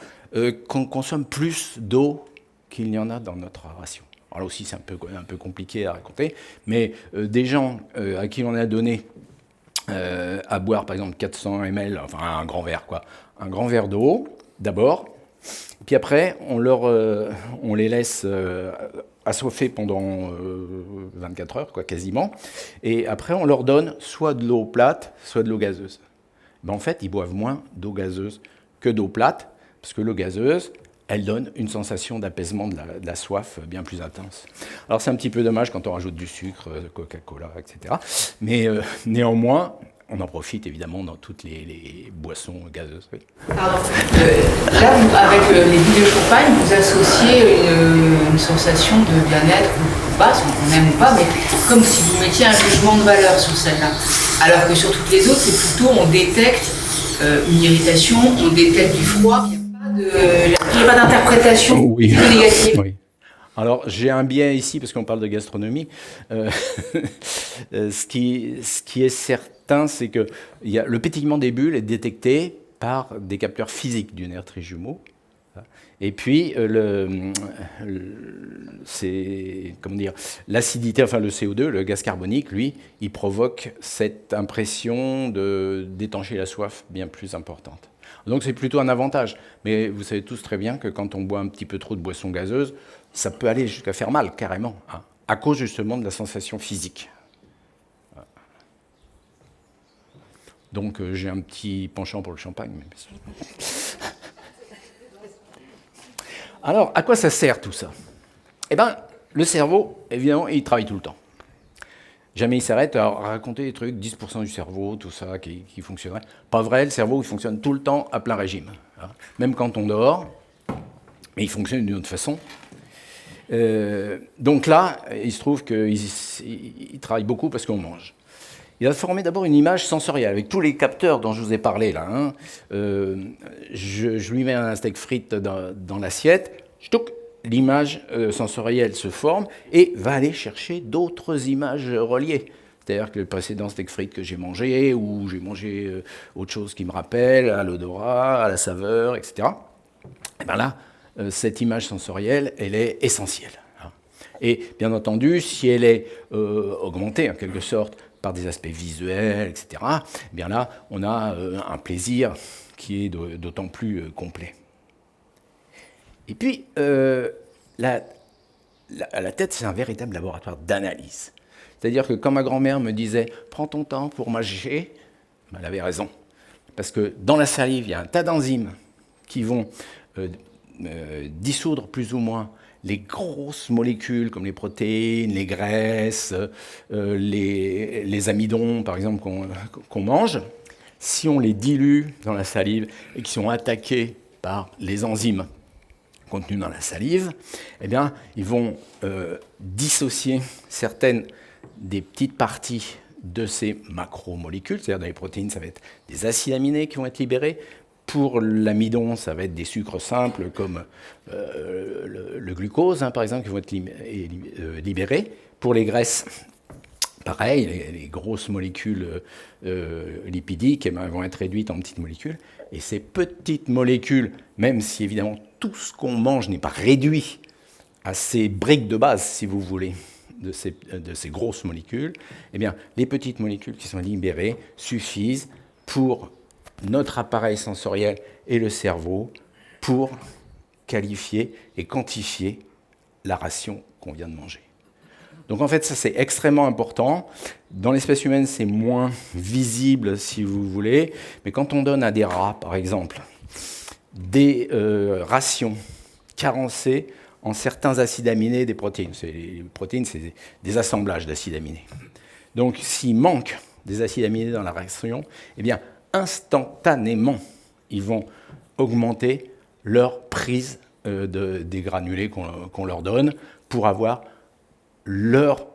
qu'on consomme plus d'eau qu'il n'y en a dans notre ration. Alors là aussi, c'est un peu compliqué à raconter, mais des gens à qui on a donné à boire, par exemple, 400 ml, enfin un grand verre, quoi, un grand verre d'eau, d'abord, puis après, on les laisse assoiffés pendant 24 heures, quoi, quasiment, et après, on leur donne soit de l'eau plate, soit de l'eau gazeuse. Ben, en fait, ils boivent moins d'eau gazeuse que d'eau plate, parce que l'eau gazeuse, elle donne une sensation d'apaisement de la soif bien plus intense. Alors c'est un petit peu dommage quand on rajoute du sucre, de Coca-Cola, etc. Mais néanmoins, on en profite évidemment dans toutes les boissons gazeuses. Oui. Pardon. Là, avec les bulles de champagne, vous associez une sensation de bien-être ou pas, on aime ou pas, mais comme si vous mettiez un jugement de valeur sur celle-là. Alors que sur toutes les autres, c'est plutôt on détecte une irritation, on détecte du froid. Il n'y a pas d'interprétation négative. Oui. Alors, j'ai un biais ici, parce qu'on parle de gastronomie. Ce qui est certain, c'est que le pétillement des bulles est détecté par des capteurs physiques du nerf trijumeau. Et puis, l'acidité, enfin le CO2, le gaz carbonique, lui, il provoque cette impression d'étancher la soif bien plus importante. Donc c'est plutôt un avantage. Mais vous savez tous très bien que quand on boit un petit peu trop de boissons gazeuses, ça peut aller jusqu'à faire mal, carrément, hein, à cause justement de la sensation physique. Donc j'ai un petit penchant pour le champagne. Alors, à quoi ça sert tout ça? Eh bien, le cerveau, évidemment, il travaille tout le temps. Jamais il s'arrête à raconter des trucs, 10% du cerveau, tout ça, qui fonctionnerait. Pas vrai, le cerveau, il fonctionne tout le temps à plein régime. Hein. Même quand on dort, mais il fonctionne d'une autre façon. Donc là, il se trouve qu'il travaille beaucoup parce qu'on mange. Il va former d'abord une image sensorielle, avec tous les capteurs dont je vous ai parlé là. Hein. Je lui mets un steak frites dans l'assiette, l'image sensorielle se forme et va aller chercher d'autres images reliées. C'est-à-dire que le précédent steak frites que j'ai mangé, ou j'ai mangé autre chose qui me rappelle, à l'odorat, à la saveur, etc. Et bien là, cette image sensorielle, elle est essentielle. Et bien entendu, si elle est augmentée en quelque sorte par des aspects visuels, etc., eh bien là, on a un plaisir qui est d'autant plus complet. Et puis, la tête, c'est un véritable laboratoire d'analyse. C'est-à-dire que quand ma grand-mère me disait « prends ton temps pour mâcher », elle avait raison. Parce que dans la salive, il y a un tas d'enzymes qui vont dissoudre plus ou moins les grosses molécules comme les protéines, les graisses, les amidons, par exemple, qu'on mange. Si on les dilue dans la salive et qui sont attaqués par les enzymes contenus dans la salive, eh bien, ils vont dissocier certaines des petites parties de ces macromolécules, c'est-à-dire dans les protéines, ça va être des acides aminés qui vont être libérés. Pour l'amidon, ça va être des sucres simples comme le glucose, par exemple, qui vont être libérés. Pour les graisses, pareil, les grosses molécules lipidiques vont être réduites en petites molécules. Et ces petites molécules, même si évidemment tout ce qu'on mange n'est pas réduit à ces briques de base, si vous voulez, de ces grosses molécules, eh bien, les petites molécules qui sont libérées suffisent pour notre appareil sensoriel et le cerveau pour qualifier et quantifier la ration qu'on vient de manger. Donc en fait, ça c'est extrêmement important. Dans l'espèce humaine, c'est moins visible, si vous voulez, mais quand on donne à des rats, par exemple, des rations carencées en certains acides aminés des protéines. Les protéines, c'est des assemblages d'acides aminés. Donc s'il manque des acides aminés dans la ration, eh bien, instantanément, ils vont augmenter leur prise des granulés qu'on leur donne pour avoir leur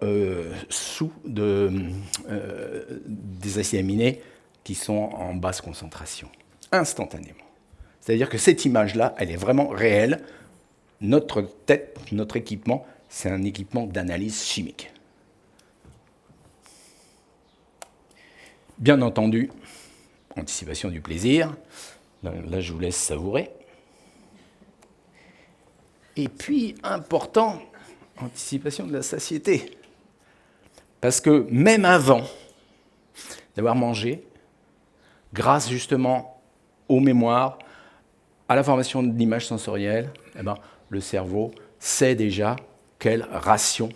des acides aminés qui sont en basse concentration, instantanément. C'est-à-dire que cette image-là, elle est vraiment réelle. Notre tête, notre équipement, c'est un équipement d'analyse chimique. Bien entendu, anticipation du plaisir. Là, je vous laisse savourer. Et puis, important, anticipation de la satiété. Parce que même avant d'avoir mangé, grâce justement aux mémoires, à la formation de l'image sensorielle, eh ben, le cerveau sait déjà quelle ration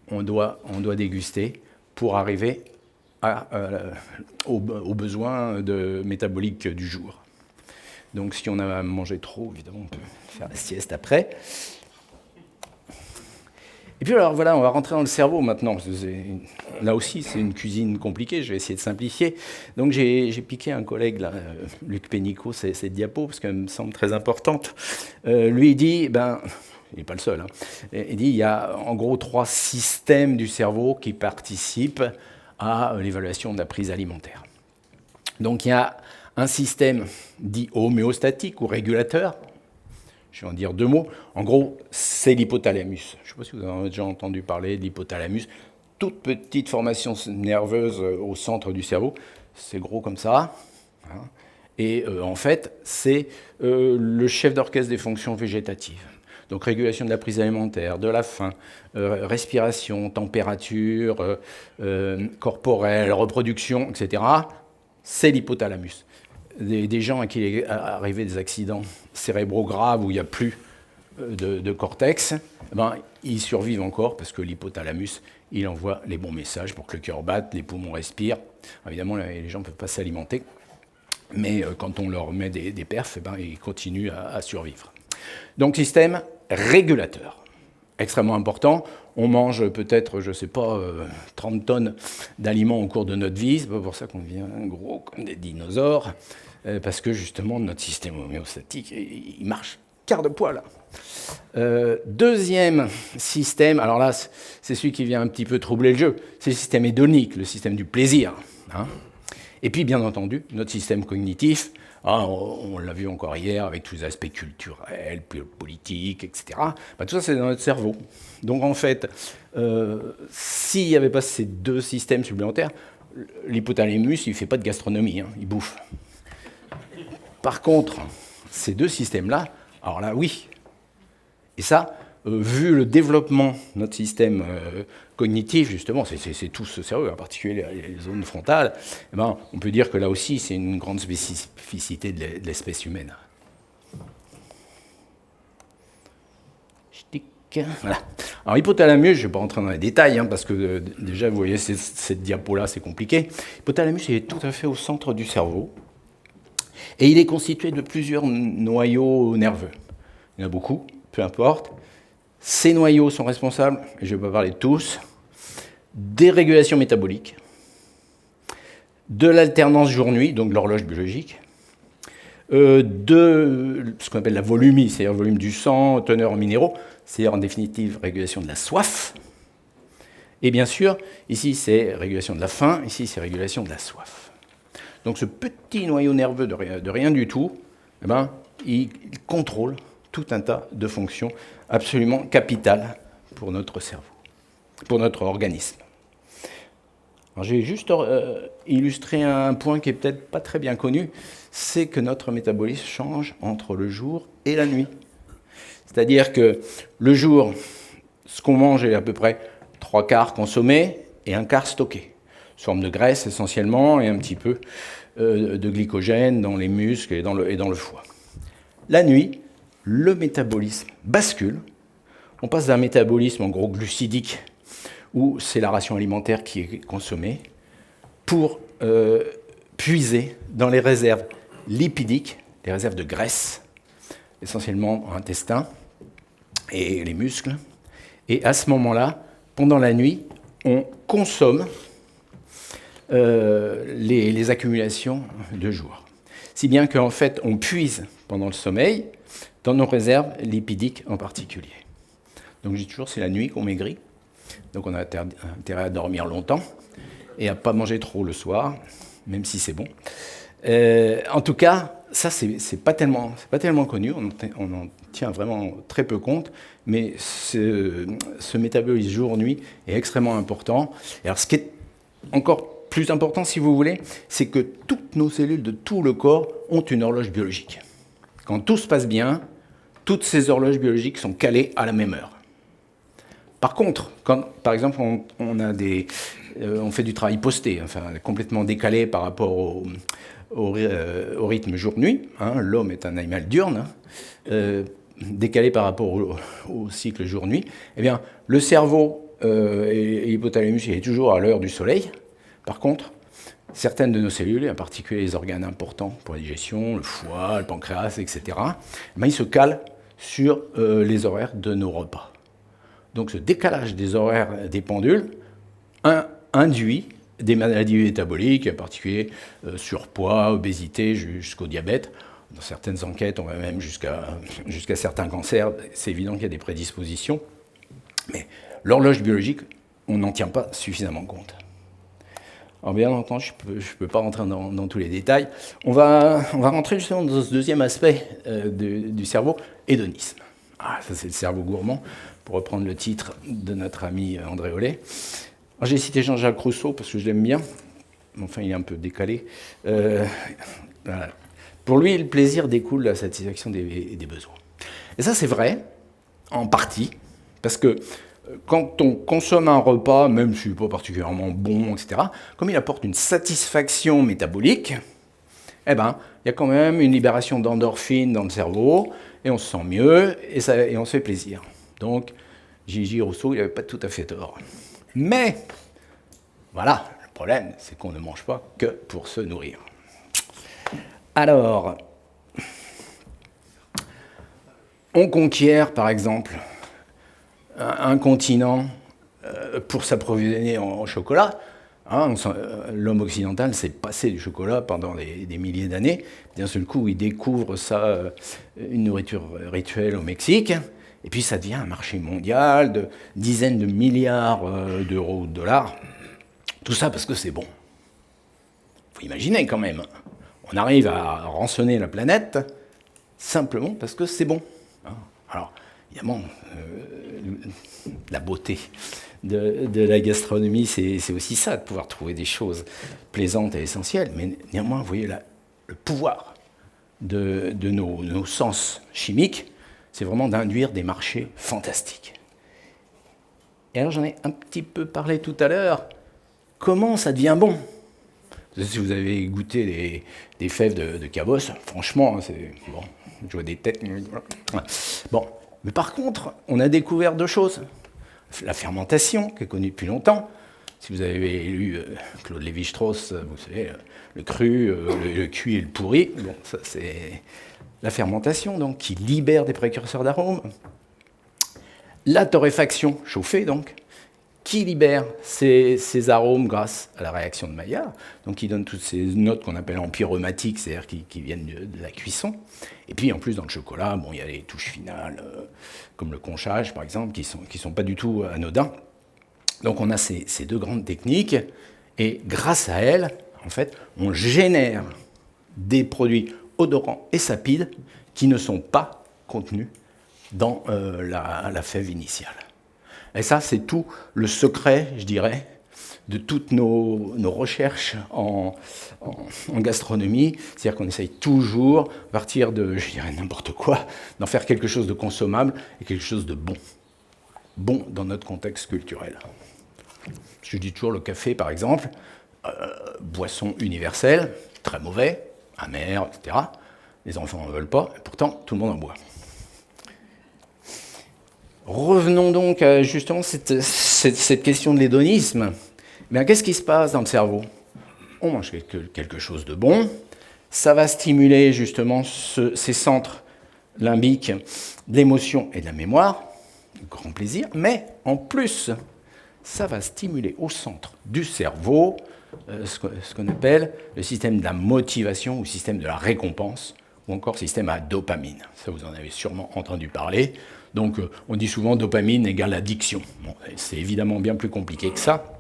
on doit déguster pour arriver aux besoins métaboliques du jour. Donc si on a mangé trop, évidemment, on peut faire la sieste après. Et puis alors voilà, on va rentrer dans le cerveau maintenant. Là aussi, c'est une cuisine compliquée, je vais essayer de simplifier. Donc j'ai piqué un collègue, là, Luc Pénicaud, cette diapo, parce qu'elle me semble très importante. Lui, il dit, il n'est pas le seul, hein, il dit il y a en gros 3 systèmes du cerveau qui participent à l'évaluation de la prise alimentaire. Donc il y a un système dit homéostatique ou régulateur. Je vais en dire 2 mots. En gros, c'est l'hypothalamus. Je ne sais pas si vous en avez déjà entendu parler de l'hypothalamus. Toute petite formation nerveuse au centre du cerveau. C'est gros comme ça. Hein. Et en fait, c'est le chef d'orchestre des fonctions végétatives. Donc régulation de la prise alimentaire, de la faim, respiration, température, corporelle, reproduction, etc. C'est l'hypothalamus. Des gens à qui il est arrivé des accidents cérébraux graves où il n'y a plus de cortex, ils survivent encore parce que l'hypothalamus, il envoie les bons messages pour que le cœur batte, les poumons respirent. Évidemment, les gens ne peuvent pas s'alimenter, mais quand on leur met des perfs, ils continuent à survivre. Donc, système régulateur, extrêmement important. On mange peut-être, 30 tonnes d'aliments au cours de notre vie. C'est pas pour ça qu'on devient gros comme des dinosaures, parce que justement, notre système homéostatique, il marche quart de poil. Deuxième système, alors là, c'est celui qui vient un petit peu troubler le jeu, c'est le système hédonique, le système du plaisir. Hein. Et puis, bien entendu, notre système cognitif. On l'a vu encore hier avec tous les aspects culturels, politiques, etc. Tout ça, c'est dans notre cerveau. Donc, en fait, s'il n'y avait pas ces 2 systèmes supplémentaires, l'hypothalamus, il ne fait pas de gastronomie, hein, il bouffe. Par contre, ces 2 systèmes-là, alors là, oui. Et ça, vu le développement de notre système cognitif, justement, c'est tout ce cerveau, en particulier les zones frontales, on peut dire que là aussi, c'est une grande spécificité de l'espèce humaine. Voilà. Alors, hypothalamus, je ne vais pas rentrer dans les détails, parce que déjà, vous voyez, cette diapo-là, c'est compliqué. Hypothalamus, il est tout à fait au centre du cerveau, et il est constitué de plusieurs noyaux nerveux. il y en a beaucoup, peu importe. Ces noyaux sont responsables, et je ne vais pas parler de tous, des régulations métaboliques, de l'alternance jour-nuit, donc de l'horloge biologique, de ce qu'on appelle la volumie, c'est-à-dire le volume du sang, teneur en minéraux, c'est-à-dire en définitive régulation de la soif. Et bien sûr, ici c'est régulation de la faim, ici c'est régulation de la soif. Donc ce petit noyau nerveux de rien du tout, eh ben, il contrôle tout un tas de fonctions absolument capitales pour notre cerveau, pour notre organisme. J'ai juste illustré un point qui est peut-être pas très bien connu, c'est que notre métabolisme change entre le jour et la nuit. C'est-à-dire que le jour, ce qu'on mange est à peu près 3/4 consommé et 1/4 stocké, sous forme de graisse essentiellement et un petit peu de glycogène dans les muscles et dans le foie. La nuit, le métabolisme bascule. On passe d'un métabolisme en gros glucidique, où c'est la ration alimentaire qui est consommée, pour puiser dans les réserves lipidiques, les réserves de graisse, essentiellement intestin et les muscles. Et à ce moment-là, pendant la nuit, on consomme les accumulations de jour. Si bien qu'en fait, on puise pendant le sommeil dans nos réserves lipidiques en particulier. Donc je dis toujours, c'est la nuit qu'on maigrit. Donc on a intérêt à dormir longtemps et à ne pas manger trop le soir, même si c'est bon. En tout cas, ça, c'est pas tellement connu, on en tient vraiment très peu compte, mais ce métabolisme jour-nuit est extrêmement important. Et alors ce qui est encore plus important, si vous voulez, c'est que toutes nos cellules de tout le corps ont une horloge biologique. Quand tout se passe bien, toutes ces horloges biologiques sont calées à la même heure. Par contre, quand, par exemple, on fait du travail posté, enfin, complètement décalé par rapport au rythme jour-nuit, hein, l'homme est un animal diurne, décalé par rapport au cycle jour-nuit, eh bien, le cerveau et l'hypothalamus est toujours à l'heure du soleil. Par contre, certaines de nos cellules, et en particulier les organes importants pour la digestion, le foie, le pancréas, etc., ils se calent sur les horaires de nos repas. Donc ce décalage des horaires des pendules induit des maladies métaboliques, en particulier surpoids, obésité, jusqu'au diabète. Dans certaines enquêtes, on va même jusqu'à certains cancers. C'est évident qu'il y a des prédispositions. Mais l'horloge biologique, on n'en tient pas suffisamment compte. Alors bien entendu, je ne peux pas rentrer dans tous les détails. On va rentrer justement dans ce deuxième aspect du cerveau, hédonisme. Ah, ça c'est le cerveau gourmand, pour reprendre le titre de notre ami André Ollet. J'ai cité Jean-Jacques Rousseau parce que je l'aime bien, enfin il est un peu décalé. Voilà. Pour lui, le plaisir découle de la satisfaction des besoins. Et ça c'est vrai, en partie, parce que quand on consomme un repas, même si n'est pas particulièrement bon, etc., comme il apporte une satisfaction métabolique, eh ben, il y a quand même une libération d'endorphines dans le cerveau, et on se sent mieux, et on se fait plaisir. Donc, J.J. Rousseau, il n'avait pas tout à fait tort. Mais, voilà, le problème, c'est qu'on ne mange pas que pour se nourrir. Alors, on conquiert, par exemple, un continent pour s'approvisionner en chocolat. Hein, l'homme occidental s'est passé du chocolat pendant des milliers d'années. D'un seul coup, il découvre ça, une nourriture rituelle au Mexique. Et puis, ça devient un marché mondial de dizaines de milliards d'euros ou de dollars. Tout ça parce que c'est bon. Il faut imaginer quand même. On arrive à rançonner la planète simplement parce que c'est bon. Alors, évidemment, la beauté de la gastronomie, c'est aussi ça, de pouvoir trouver des choses plaisantes et essentielles. Mais néanmoins, vous voyez, le pouvoir de nos sens chimiques, c'est vraiment d'induire des marchés fantastiques. Et alors, j'en ai un petit peu parlé tout à l'heure. Comment ça devient bon ? Si vous avez goûté des fèves de cabosse, franchement, c'est bon. Je vois des têtes. Bon. Mais par contre, on a découvert deux choses. La fermentation, qui est connue depuis longtemps. Si vous avez lu Claude Lévi-Strauss, vous savez, le cru, le cuit et le pourri, bon, ça c'est la fermentation, donc, qui libère des précurseurs d'arômes. La torréfaction chauffée, donc, qui libère ces arômes grâce à la réaction de Maillard, donc qui donne toutes ces notes qu'on appelle empyromatiques, c'est-à-dire qui viennent de la cuisson. Et puis en plus dans le chocolat, bon, il y a les touches finales, comme le conchage par exemple, qui sont pas du tout anodins. Donc on a ces deux grandes techniques, et grâce à elles, en fait, on génère des produits odorants et sapides qui ne sont pas contenus dans la fève initiale. Et ça, c'est tout le secret, je dirais, de toutes nos recherches en gastronomie. C'est-à-dire qu'on essaye toujours, à partir de, je dirais, n'importe quoi, d'en faire quelque chose de consommable et quelque chose de bon. Bon dans notre contexte culturel. Je dis toujours le café, par exemple, boisson universelle, très mauvais, amer, etc. Les enfants n'en veulent pas, et pourtant, tout le monde en boit. Revenons donc à justement cette question de l'hédonisme. Mais qu'est-ce qui se passe dans le cerveau? On mange quelque chose de bon, ça va stimuler justement ces centres limbiques de l'émotion et de la mémoire, grand plaisir, mais en plus, ça va stimuler au centre du cerveau ce qu'on appelle le système de la motivation ou système de la récompense, ou encore système à dopamine. Ça, vous en avez sûrement entendu parler. Donc, on dit souvent dopamine égale addiction. Bon, c'est évidemment bien plus compliqué que ça.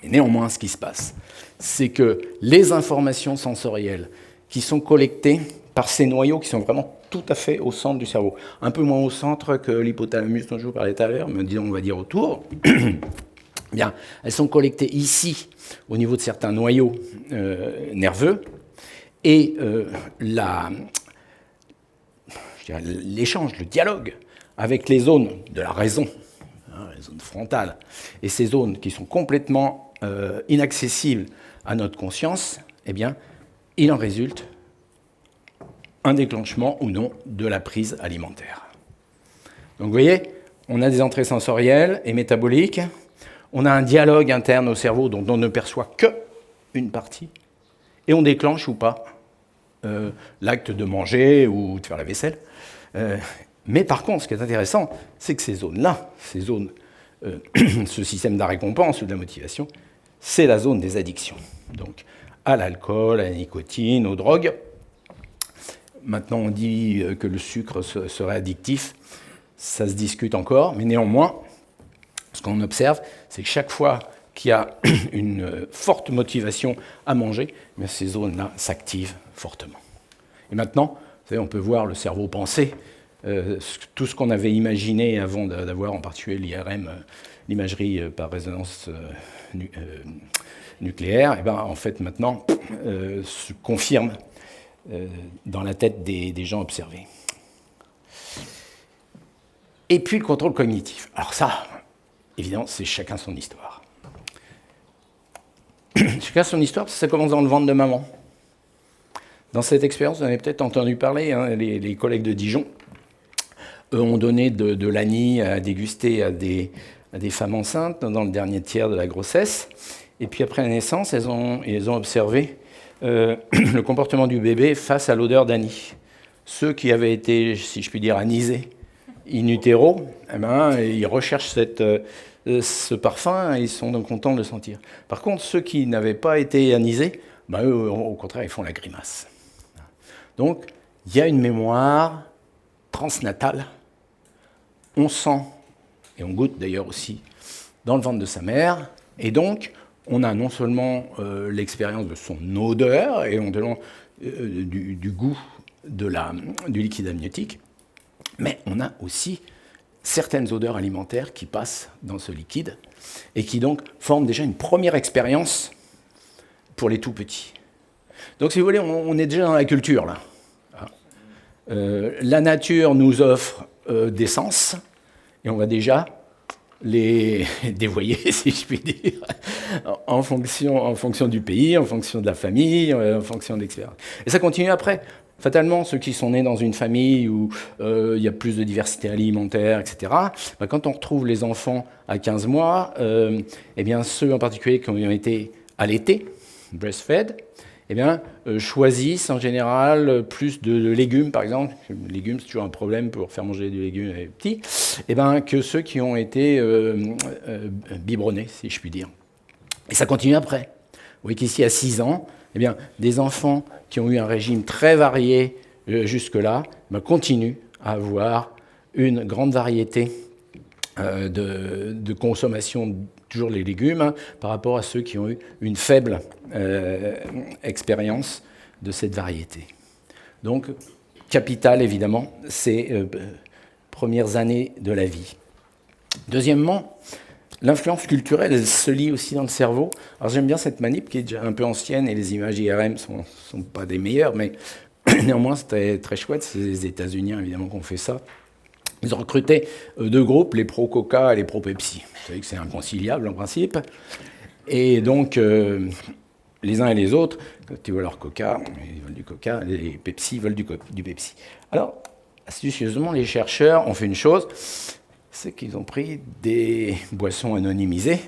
Mais néanmoins, ce qui se passe, c'est que les informations sensorielles qui sont collectées par ces noyaux qui sont vraiment tout à fait au centre du cerveau, un peu moins au centre que l'hypothalamus dont je vous parlais tout à l'heure, mais disons, on va dire autour, bien, elles sont collectées ici, au niveau de certains noyaux nerveux, et l'échange, le dialogue avec les zones de la raison, les zones frontales, et ces zones qui sont complètement inaccessibles à notre conscience, eh bien, il en résulte un déclenchement ou non de la prise alimentaire. Donc vous voyez, on a des entrées sensorielles et métaboliques, on a un dialogue interne au cerveau dont on ne perçoit qu'une partie, et on déclenche ou pas l'acte de manger ou de faire la vaisselle. Mais par contre, ce qui est intéressant, c'est que ces zones-là, ce système de la récompense ou de la motivation, c'est la zone des addictions. Donc à l'alcool, à la nicotine, aux drogues. Maintenant, on dit que le sucre serait addictif. Ça se discute encore, mais néanmoins, ce qu'on observe, c'est que chaque fois qu'il y a une forte motivation à manger, mais ces zones-là s'activent fortement. Et maintenant, vous savez, on peut voir le cerveau penser. Tout ce qu'on avait imaginé avant d'avoir en particulier l'IRM, l'imagerie par résonance nucléaire, et ben, en fait maintenant se confirme dans la tête des gens observés. Et puis le contrôle cognitif. Alors ça, évidemment, c'est chacun son histoire. Chacun son histoire, ça commence dans le ventre de maman. Dans cette expérience, vous en avez peut-être entendu parler, hein, les collègues de Dijon ont donné de l'ani à déguster à des femmes enceintes dans le dernier tiers de la grossesse. Et puis après la naissance, elles ont observé le comportement du bébé face à l'odeur d'ani. Ceux qui avaient été, si je puis dire, anisés in utero, eh ben, ils recherchent ce parfum et ils sont donc contents de le sentir. Par contre, ceux qui n'avaient pas été anisés, ben, eux, au contraire, ils font la grimace. Donc, il y a une mémoire transnatale. On sent, et on goûte d'ailleurs aussi, dans le ventre de sa mère, et donc on a non seulement l'expérience de son odeur, et on demande du goût du liquide amniotique, mais on a aussi certaines odeurs alimentaires qui passent dans ce liquide, et qui donc forment déjà une première expérience pour les tout-petits. Donc si vous voulez, on est déjà dans la culture, là. La nature nous offre des sens, et on va déjà les dévoyer, si je puis dire, en fonction du pays, en fonction de la famille, en fonction de l'expérience. Et ça continue après. Fatalement, ceux qui sont nés dans une famille où il y a plus de diversité alimentaire, etc., quand on retrouve les enfants à 15 mois, eh bien, ceux en particulier qui ont été allaités, breastfed, eh bien, choisissent en général plus de légumes, par exemple. Les légumes, c'est toujours un problème pour faire manger du légume aux petits, eh bien, que ceux qui ont été biberonnés, si je puis dire. Et ça continue après. Vous voyez qu'ici, à 6 ans, eh bien, des enfants qui ont eu un régime très varié jusque-là continuent à avoir une grande variété de consommation, toujours les légumes, par rapport à ceux qui ont eu une faible expérience de cette variété. Donc, capital, évidemment, ces premières années de la vie. Deuxièmement, l'influence culturelle, elle se lie aussi dans le cerveau. Alors j'aime bien cette manip qui est déjà un peu ancienne et les images IRM sont pas des meilleures, mais néanmoins c'était très chouette. C'est les États-Unis évidemment qui ont fait ça. Ils ont recruté deux groupes, les pro-Coca et les pro-Pepsi. Vous savez que c'est inconciliable en principe. Et donc les uns et les autres, quand ils veulent leur Coca, ils veulent du Coca, les Pepsi veulent du Pepsi. Alors astucieusement, les chercheurs ont fait une chose. C'est qu'ils ont pris des boissons anonymisées,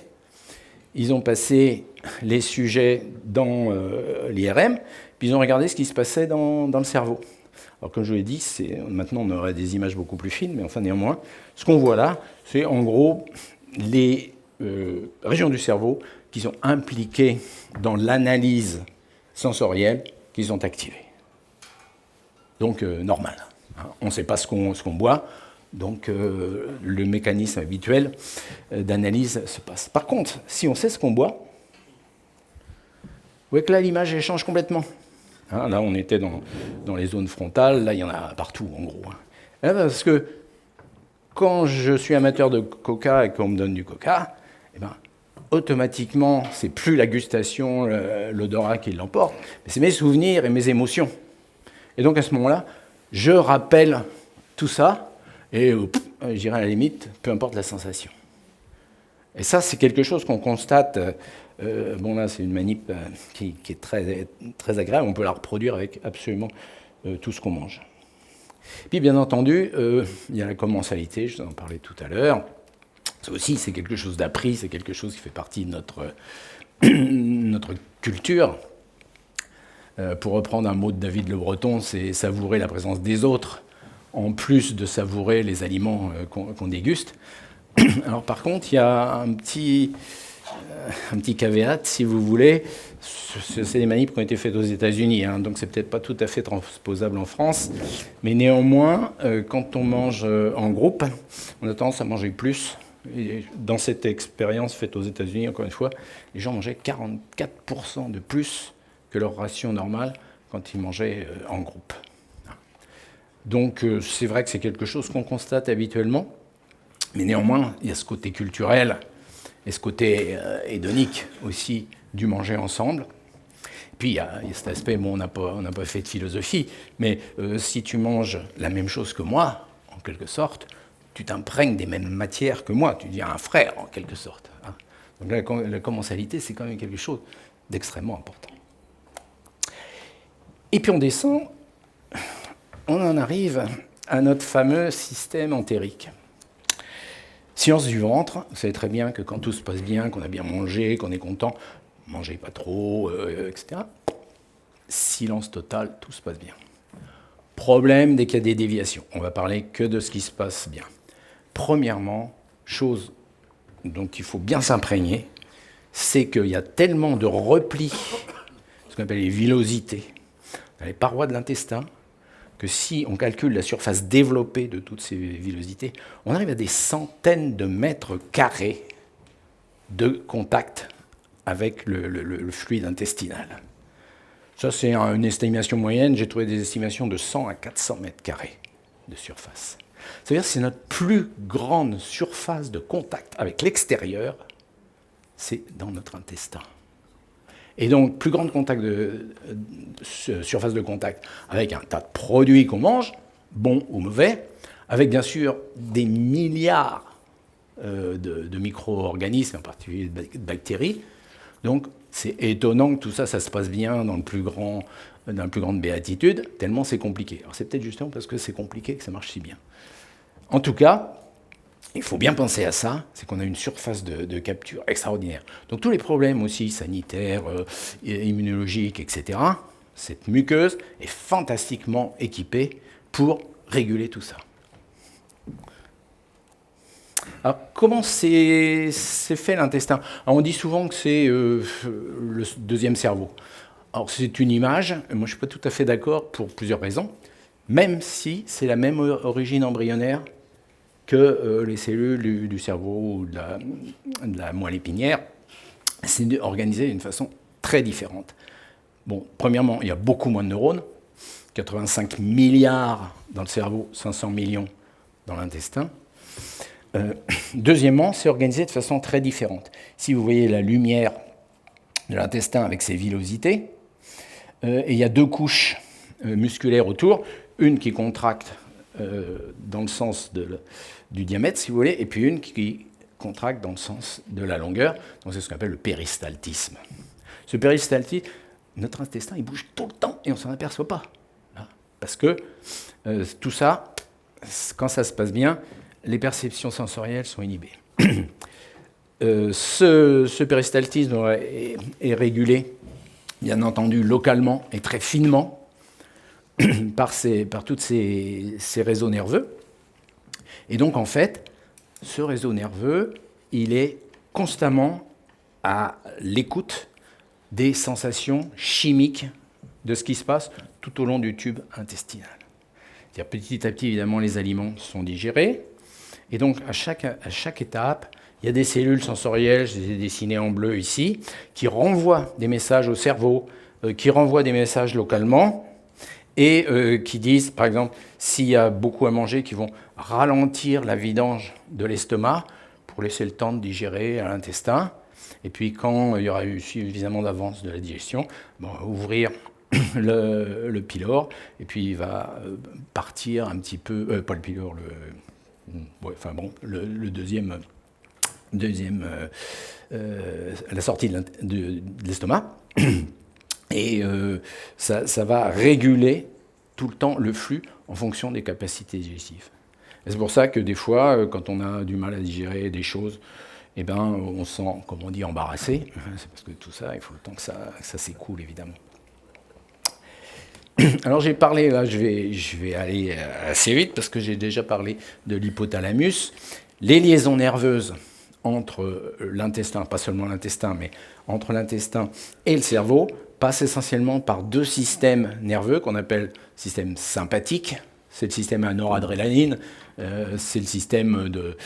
ils ont passé les sujets dans l'IRM, puis ils ont regardé ce qui se passait dans le cerveau. Alors comme je vous l'ai dit, maintenant on aurait des images beaucoup plus fines, mais enfin néanmoins, ce qu'on voit là, c'est en gros les régions du cerveau qui sont impliquées dans l'analyse sensorielle qui sont activées. Donc normal. Hein. On ne sait pas ce qu'on boit. Donc le mécanisme habituel d'analyse se passe. Par contre, si on sait ce qu'on boit, vous voyez que là l'image change complètement. Hein, là on était dans les zones frontales, là il y en a partout en gros. Là, parce que quand je suis amateur de coca et qu'on me donne du coca, eh ben, automatiquement c'est plus la gustation, l'odorat qui l'emporte, mais c'est mes souvenirs et mes émotions. Et donc à ce moment-là, je rappelle tout ça. Et je dirais à la limite, peu importe la sensation. Et ça, c'est quelque chose qu'on constate. Bon, là, c'est une manip qui est très, très agréable. On peut la reproduire avec absolument tout ce qu'on mange. Puis, bien entendu, il y a la commensalité, je vous en parlais tout à l'heure. Ça aussi, c'est quelque chose d'appris, c'est quelque chose qui fait partie de notre culture. Pour reprendre un mot de David Le Breton, c'est savourer la présence des autres, en plus de savourer les aliments qu'on déguste. Alors par contre, il y a un petit caveat, si vous voulez. C'est des manips qui ont été faites aux États-Unis, hein, donc c'est peut-être pas tout à fait transposable en France. Mais néanmoins, quand on mange en groupe, on a tendance à manger plus. Et dans cette expérience faite aux États-Unis, encore une fois, les gens mangeaient 44% de plus que leur ration normale quand ils mangeaient en groupe. Donc c'est vrai que c'est quelque chose qu'on constate habituellement, mais néanmoins, il y a ce côté culturel et ce côté hédonique aussi du manger ensemble. Et puis il y a cet aspect, bon, on n'a pas fait de philosophie, mais si tu manges la même chose que moi, en quelque sorte, tu t'imprègnes des mêmes matières que moi, tu deviens un frère en quelque sorte. Hein. Donc la commensalité, c'est quand même quelque chose d'extrêmement important. Et puis on descend, on en arrive à notre fameux système entérique. Science du ventre, vous savez très bien que quand tout se passe bien, qu'on a bien mangé, qu'on est content, mangez pas trop, etc. Silence total, tout se passe bien. Problème dès qu'il y a des déviations. On va parler que de ce qui se passe bien. Premièrement, chose dont il faut bien s'imprégner, c'est qu'il y a tellement de replis, ce qu'on appelle les villosités, dans les parois de l'intestin, que si on calcule la surface développée de toutes ces villosités, on arrive à des centaines de mètres carrés de contact avec le fluide intestinal. Ça, c'est une estimation moyenne. J'ai trouvé des estimations de 100 à 400 mètres carrés de surface. C'est-à-dire que c'est notre plus grande surface de contact avec l'extérieur, c'est dans notre intestin. Et donc, plus grande surface de contact avec un tas de produits qu'on mange, bons ou mauvais, avec bien sûr des milliards de micro-organismes, en particulier de bactéries, Donc, c'est étonnant que tout ça, ça se passe bien dans la plus grande béatitude, tellement c'est compliqué. Alors, c'est peut-être justement parce que c'est compliqué que ça marche si bien. En tout cas, il faut bien penser à ça, c'est qu'on a une surface de capture extraordinaire. Donc, tous les problèmes aussi sanitaires, immunologiques, etc., cette muqueuse est fantastiquement équipée pour réguler tout ça. Alors, comment c'est fait l'intestin? On dit souvent que c'est le deuxième cerveau. Alors, c'est une image, moi je ne suis pas tout à fait d'accord pour plusieurs raisons, même si c'est la même origine embryonnaire que les cellules du cerveau ou de la moelle épinière, c'est organisé d'une façon très différente. Bon, premièrement, il y a beaucoup moins de neurones, 85 milliards dans le cerveau, 500 millions dans l'intestin. Deuxièmement, c'est organisé de façon très différente. Si vous voyez la lumière de l'intestin avec ses villosités, et il y a deux couches musculaires autour, une qui contracte dans le sens du diamètre, si vous voulez, et puis une qui contracte dans le sens de la longueur. Donc c'est ce qu'on appelle le péristaltisme. Ce péristaltisme, notre intestin, il bouge tout le temps et on ne s'en aperçoit pas. Parce que tout ça, quand ça se passe bien, les perceptions sensorielles sont inhibées. Ce péristaltisme est régulé, bien entendu, localement et très finement par tous ces réseaux nerveux. Et donc, en fait, ce réseau nerveux, il est constamment à l'écoute des sensations chimiques de ce qui se passe tout au long du tube intestinal. C'est-à-dire, petit à petit, évidemment, les aliments sont digérés. Et donc, à chaque étape, il y a des cellules sensorielles, je les ai dessinées en bleu ici, qui renvoient des messages au cerveau, qui renvoient des messages localement, et qui disent, par exemple, s'il y a beaucoup à manger, qui vont ralentir la vidange de l'estomac pour laisser le temps de digérer à l'intestin. Et puis, quand il y aura eu suffisamment d'avance de la digestion, ouvrir le pylore, et puis il va partir un petit peu, pas le pylore, le deuxième à la sortie de l'estomac. Et ça va réguler tout le temps le flux en fonction des capacités digestives. Et c'est pour ça que des fois, quand on a du mal à digérer des choses, eh ben, on se sent, comme on dit, embarrassé. C'est parce que tout ça, il faut le temps que ça s'écoule, évidemment. Alors j'ai parlé, là je vais aller assez vite parce que j'ai déjà parlé de l'hypothalamus. Les liaisons nerveuses entre l'intestin, pas seulement l'intestin, mais entre l'intestin et le cerveau, passent essentiellement par deux systèmes nerveux qu'on appelle système sympathique. C'est le système à noradrénaline, c'est le système de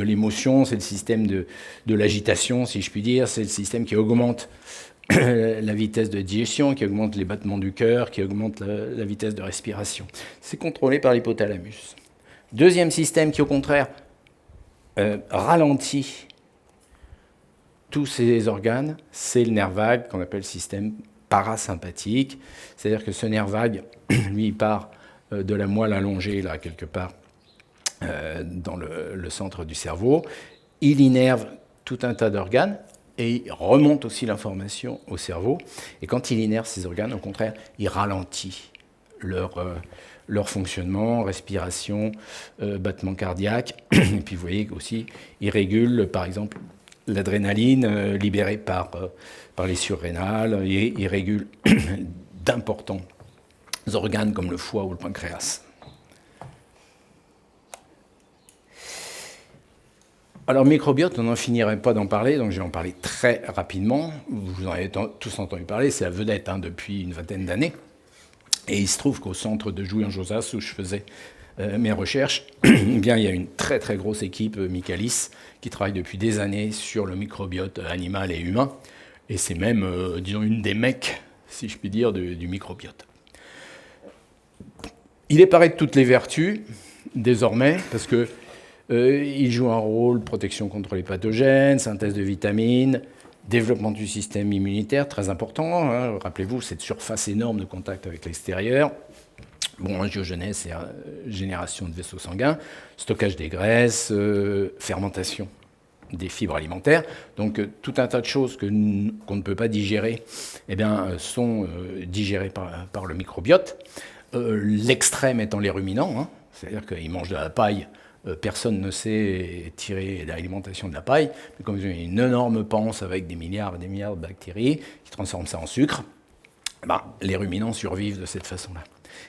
l'émotion, c'est le système de l'agitation, si je puis dire, c'est le système qui augmente la vitesse de digestion, qui augmente les battements du cœur, qui augmente la vitesse de respiration. C'est contrôlé par l'hypothalamus. Deuxième système qui, au contraire, ralentit tous ces organes, c'est le nerf vague qu'on appelle système parasympathique. C'est-à-dire que ce nerf vague, lui, il part de la moelle allongée, là, quelque part, dans le centre du cerveau. Il innerve tout un tas d'organes et il remonte aussi l'information au cerveau. Et quand il innerve ces organes, au contraire, il ralentit leur fonctionnement, respiration, battement cardiaque. Et puis vous voyez aussi, il régule, par exemple, l'adrénaline libérée par les surrénales, et il régule d'importants organes comme le foie ou le pancréas. Alors, microbiote, on n'en finirait pas d'en parler, donc je vais en parler très rapidement. Vous en avez tous entendu parler, c'est la vedette depuis une vingtaine d'années. Et il se trouve qu'au centre de Jouy-en-Josas, où je faisais mes recherches, eh bien, il y a une très très grosse équipe Michaelis qui travaille depuis des années sur le microbiote animal et humain. Et c'est même, disons, une des mecs, si je puis dire, du microbiote. Il est paré de toutes les vertus, désormais, parce que il joue un rôle de protection contre les pathogènes, synthèse de vitamines, développement du système immunitaire, très important. Hein, rappelez-vous, cette surface énorme de contact avec l'extérieur. Bon, angiogenèse et génération de vaisseaux sanguins, stockage des graisses, fermentation des fibres alimentaires. Donc tout un tas de choses qu'on ne peut pas digérer sont digérées par le microbiote. L'extrême étant les ruminants, hein, c'est-à-dire qu'ils mangent de la paille. Personne ne sait tirer l'alimentation de la paille, mais comme ils ont une énorme panse avec des milliards et des milliards de bactéries qui transforment ça en sucre, les ruminants survivent de cette façon-là.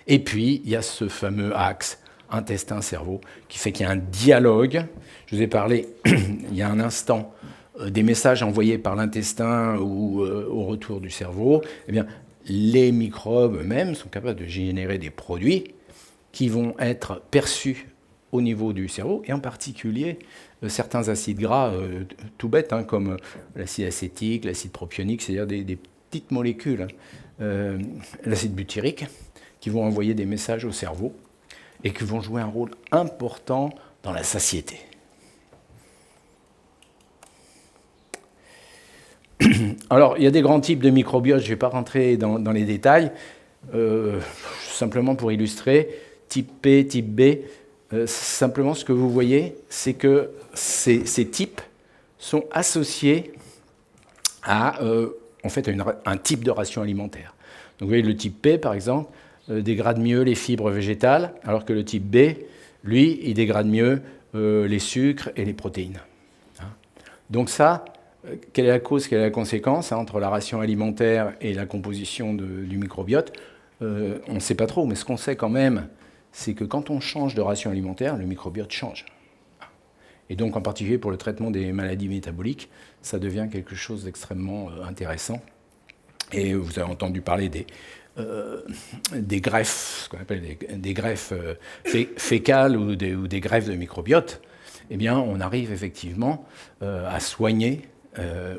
Et puis, il y a ce fameux axe intestin-cerveau qui fait qu'il y a un dialogue. Je vous ai parlé il y a un instant des messages envoyés par l'intestin ou au retour du cerveau. Eh bien, les microbes eux-mêmes sont capables de générer des produits qui vont être perçus au niveau du cerveau, et en particulier certains acides gras tout bêtes, hein, comme l'acide acétique, l'acide propionique, c'est-à-dire des petites molécules, l'acide butyrique, qui vont envoyer des messages au cerveau et qui vont jouer un rôle important dans la satiété. Alors, il y a des grands types de microbiotes, je ne vais pas rentrer dans les détails, simplement pour illustrer, type P, type B. Simplement, ce que vous voyez, c'est que ces types sont associés à un type de ration alimentaire. Donc, vous voyez, le type P, par exemple, dégrade mieux les fibres végétales, alors que le type B, lui, il dégrade mieux les sucres et les protéines. Donc ça, quelle est la cause, quelle est la conséquence entre la ration alimentaire et la composition du microbiote? On ne sait pas trop, mais ce qu'on sait quand même, c'est que quand on change de ration alimentaire, le microbiote change. Et donc, en particulier pour le traitement des maladies métaboliques, ça devient quelque chose d'extrêmement intéressant. Et vous avez entendu parler des greffes, ce qu'on appelle des greffes fécales ou des greffes de microbiote. Eh bien, on arrive effectivement à soigner,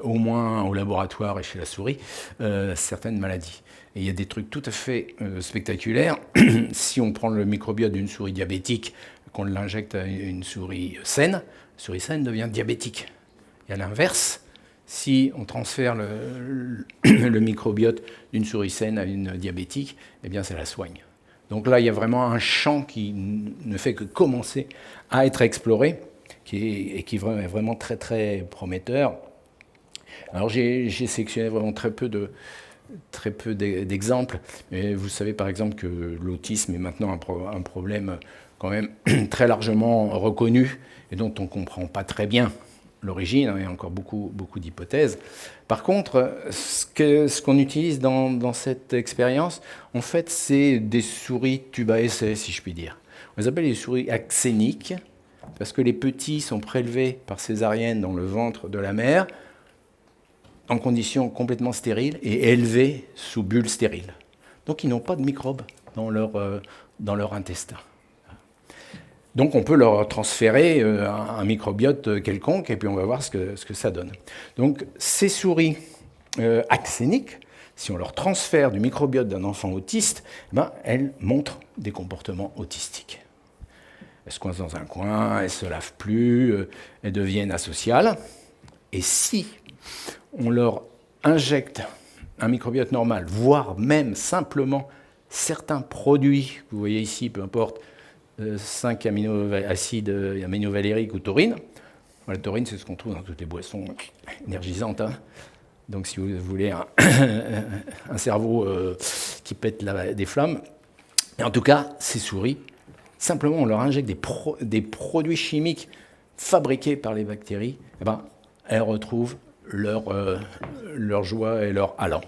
au moins au laboratoire et chez la souris, certaines maladies. Et il y a des trucs tout à fait spectaculaires. Si on prend le microbiote d'une souris diabétique, qu'on l'injecte à une souris saine, la souris saine devient diabétique. Et à l'inverse, si on transfère le microbiote d'une souris saine à une diabétique, eh bien, ça la soigne. Donc là, il y a vraiment un champ qui ne fait que commencer à être exploré, qui est vraiment très, très prometteur. Alors, j'ai sélectionné vraiment très peu d'exemples. Mais vous savez par exemple que l'autisme est maintenant un problème quand même très largement reconnu et dont on ne comprend pas très bien l'origine. Il y a encore beaucoup d'hypothèses. Par contre, ce qu'on utilise dans cette expérience, en fait, c'est des souris tube à essai, si je puis dire. On les appelle les souris axéniques parce que les petits sont prélevés par césarienne dans le ventre de la mère en conditions complètement stériles et élevés sous bulles stériles. Donc ils n'ont pas de microbes dans leur intestin. Donc on peut leur transférer un microbiote quelconque et puis on va voir ce que ça donne. Donc ces souris axéniques, si on leur transfère du microbiote d'un enfant autiste, elles montrent des comportements autistiques. Elles se coincent dans un coin, elles ne se lavent plus, elles deviennent asociales. Et si on leur injecte un microbiote normal, voire même simplement certains produits, vous voyez ici, peu importe, 5 aminoacides aminovalériques ou taurine. La taurine, c'est ce qu'on trouve dans toutes les boissons énergisantes. Hein. Donc si vous voulez un cerveau qui pète des flammes. Et en tout cas, ces souris, simplement on leur injecte des produits chimiques fabriqués par les bactéries, elles retrouvent leur joie et leur allant.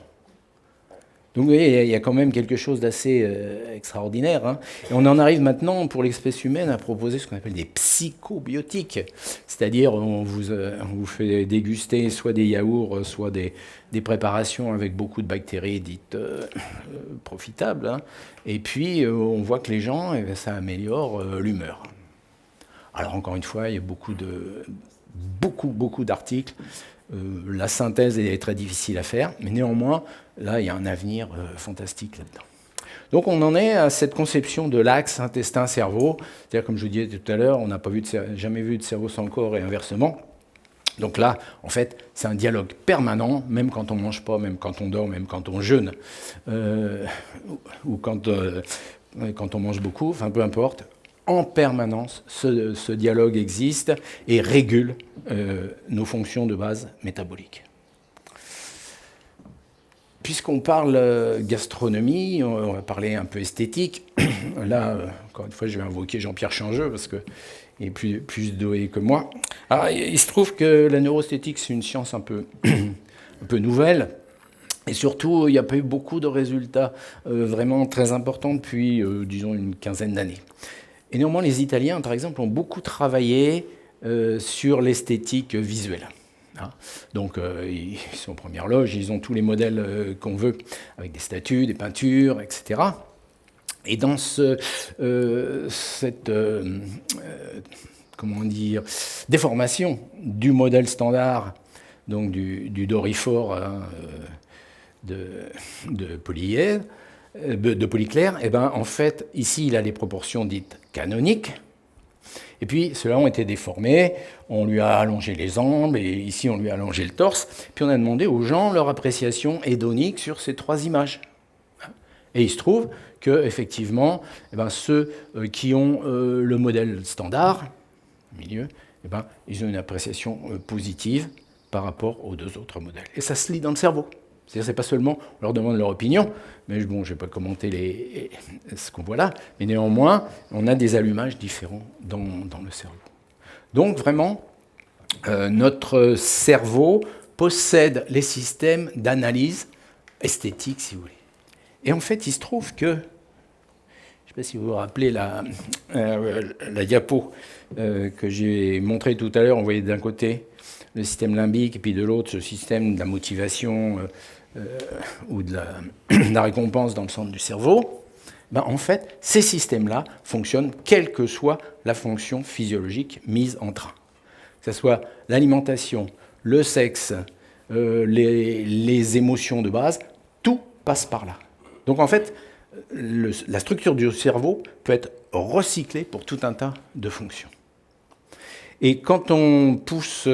Donc vous voyez, il y a quand même quelque chose d'assez extraordinaire. Hein. Et on en arrive maintenant, pour l'espèce humaine, à proposer ce qu'on appelle des psychobiotiques. C'est-à-dire, on vous fait déguster soit des yaourts, soit des préparations avec beaucoup de bactéries dites profitables. Hein. Et puis, on voit que les gens, ça améliore l'humeur. Alors, encore une fois, il y a beaucoup d'articles. La synthèse est très difficile à faire, mais néanmoins, là, il y a un avenir fantastique là-dedans. Donc, on en est à cette conception de l'axe intestin-cerveau. C'est-à-dire, comme je vous disais tout à l'heure, on n'a jamais vu de cerveau sans corps et inversement. Donc là, en fait, c'est un dialogue permanent, même quand on ne mange pas, même quand on dort, même quand on jeûne, ou quand on mange beaucoup, enfin peu importe. en permanence, ce dialogue existe et régule nos fonctions de base métaboliques. Puisqu'on parle gastronomie, on va parler un peu esthétique. Là, encore une fois, je vais invoquer Jean-Pierre Changeux parce qu'il est plus doué que moi. Alors, il se trouve que la neuroesthétique, c'est une science un peu nouvelle. Et surtout, il n'y a pas eu beaucoup de résultats vraiment très importants depuis, disons, une quinzaine d'années. Et néanmoins, les Italiens, par exemple, ont beaucoup travaillé sur l'esthétique visuelle. Donc, ils sont en première loge, ils ont tous les modèles qu'on veut, avec des statues, des peintures, etc. Et dans cette déformation du modèle standard, donc du Dorifort de Polyclère, et ben, en fait, ici, il a les proportions dites canoniques. Et puis, ceux-là ont été déformés, on lui a allongé les jambes, et ici, on lui a allongé le torse. Puis, on a demandé aux gens leur appréciation hédonique sur ces trois images. Et il se trouve qu'effectivement, ceux qui ont le modèle standard, au milieu, ils ont une appréciation positive par rapport aux deux autres modèles. Et ça se lit dans le cerveau. C'est-à-dire, c'est pas seulement on leur demande leur opinion, mais bon, je ne vais pas commenter ce qu'on voit là, mais néanmoins, on a des allumages différents dans le cerveau. Donc vraiment, notre cerveau possède les systèmes d'analyse esthétique, si vous voulez. Et en fait, il se trouve que, je ne sais pas si vous vous rappelez la diapo que j'ai montrée tout à l'heure, on voyait d'un côté le système limbique, et puis de l'autre, ce système de la motivation ou de la récompense dans le centre du cerveau. En fait, ces systèmes-là fonctionnent quelle que soit la fonction physiologique mise en train. Que ce soit l'alimentation, le sexe, les émotions de base, tout passe par là. Donc en fait, la structure du cerveau peut être recyclée pour tout un tas de fonctions. Et quand on pousse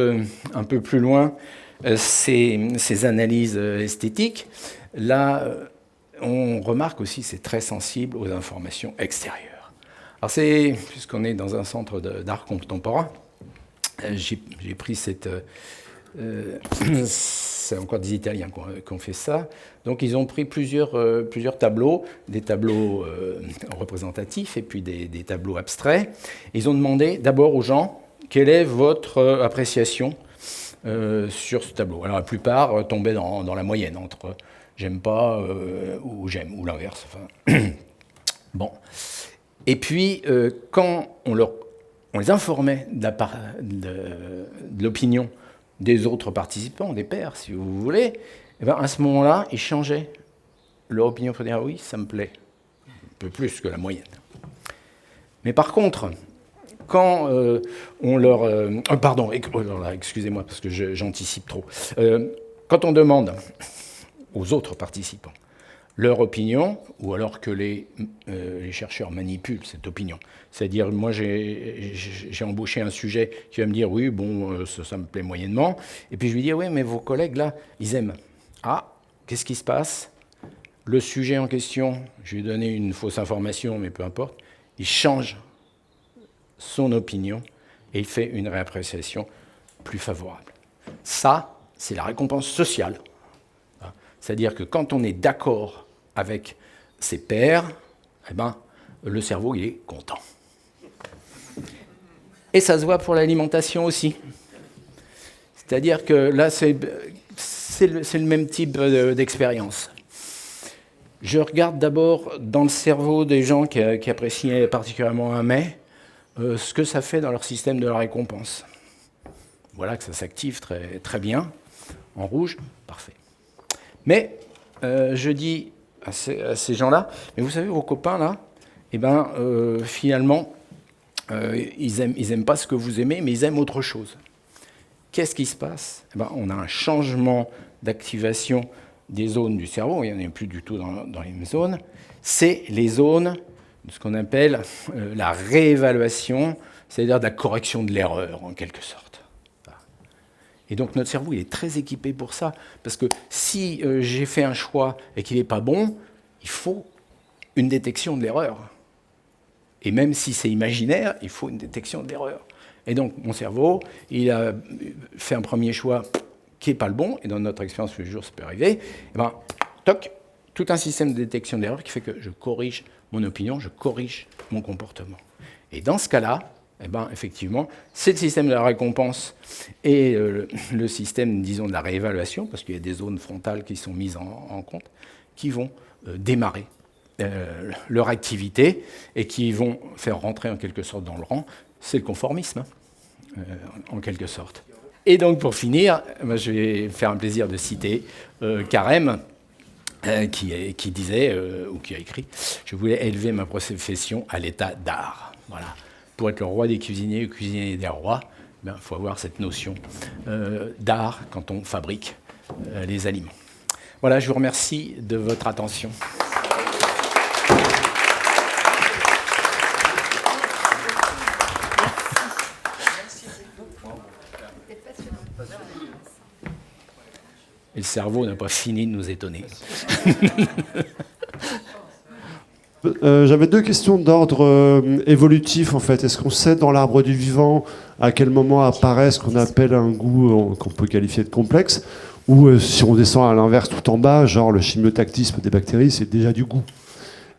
un peu plus loin ces analyses esthétiques, là, on remarque aussi que c'est très sensible aux informations extérieures. Alors puisqu'on est dans un centre d'art contemporain, j'ai pris cette... c'est encore des Italiens qui ont fait ça. Donc ils ont pris plusieurs tableaux, des tableaux représentatifs et puis des tableaux abstraits. Ils ont demandé d'abord aux gens quelle est votre appréciation sur ce tableau. Alors la plupart tombaient dans la moyenne, entre j'aime pas ou j'aime, ou l'inverse. Enfin, bon. Et puis quand on les informait de l'opinion des autres participants, des pairs, si vous voulez, et à ce moment-là, ils changeaient leur opinion pour dire oui, ça me plaît, un peu plus que la moyenne. Mais par contre, quand on leur... pardon, excusez-moi, parce que j'anticipe trop. Quand on demande aux autres participants leur opinion, ou alors que les chercheurs manipulent cette opinion, c'est-à-dire, moi, j'ai embauché un sujet qui va me dire, oui, bon, ça me plaît moyennement, et puis je lui dis, oui, mais vos collègues, là, ils aiment. Ah, qu'est-ce qui se passe? Le sujet en question, je lui ai donné une fausse information, mais peu importe, il change son opinion et il fait une réappréciation plus favorable. Ça, c'est la récompense sociale. C'est-à-dire que quand on est d'accord avec ses pairs, le cerveau, il est content. Et ça se voit pour l'alimentation aussi. C'est-à-dire que là, c'est le même type d'expérience. Je regarde d'abord dans le cerveau des gens qui apprécient particulièrement un mets, ce que ça fait dans leur système de la récompense. Voilà que ça s'active très, très bien. En rouge, parfait. Mais je dis à ces gens-là, mais vous savez, vos copains, là, finalement, ils aiment pas ce que vous aimez, mais ils aiment autre chose. Qu'est-ce qui se passe? On a un changement d'activation des zones du cerveau, il n'y en a plus du tout dans les mêmes zones. C'est les zones de ce qu'on appelle la réévaluation, c'est-à-dire de la correction de l'erreur, en quelque sorte. Et donc notre cerveau, il est très équipé pour ça, parce que si j'ai fait un choix et qu'il n'est pas bon, il faut une détection de l'erreur. Et même si c'est imaginaire, il faut une détection d'erreur. Et donc, mon cerveau, il a fait un premier choix qui n'est pas le bon, et dans notre expérience tous les jours, ça peut arriver, et ben, toc, tout un système de détection d'erreur qui fait que je corrige mon opinion, je corrige mon comportement. Et dans ce cas-là, eh ben, effectivement, c'est le système de la récompense et le système, disons, de la réévaluation, parce qu'il y a des zones frontales qui sont mises en compte, qui vont démarrer leur activité et qui vont faire rentrer en quelque sorte dans le rang. C'est le conformisme, en quelque sorte. Et donc, pour finir, moi, je vais faire un plaisir de citer Carême, qui disait, ou qui a écrit, « Je voulais élever ma profession à l'état d'art. » Voilà. Pour être le roi des cuisiniers, le cuisinier des rois, il faut avoir cette notion d'art quand on fabrique les aliments. Voilà, je vous remercie de votre attention. Et le cerveau n'a pas fini de nous étonner. J'avais 2 questions d'ordre évolutif, en fait. Est-ce qu'on sait dans l'arbre du vivant à quel moment apparaît ce qu'on appelle un goût qu'on peut qualifier de complexe, ou si on descend à l'inverse tout en bas, genre le chimiotactisme des bactéries, c'est déjà du goût.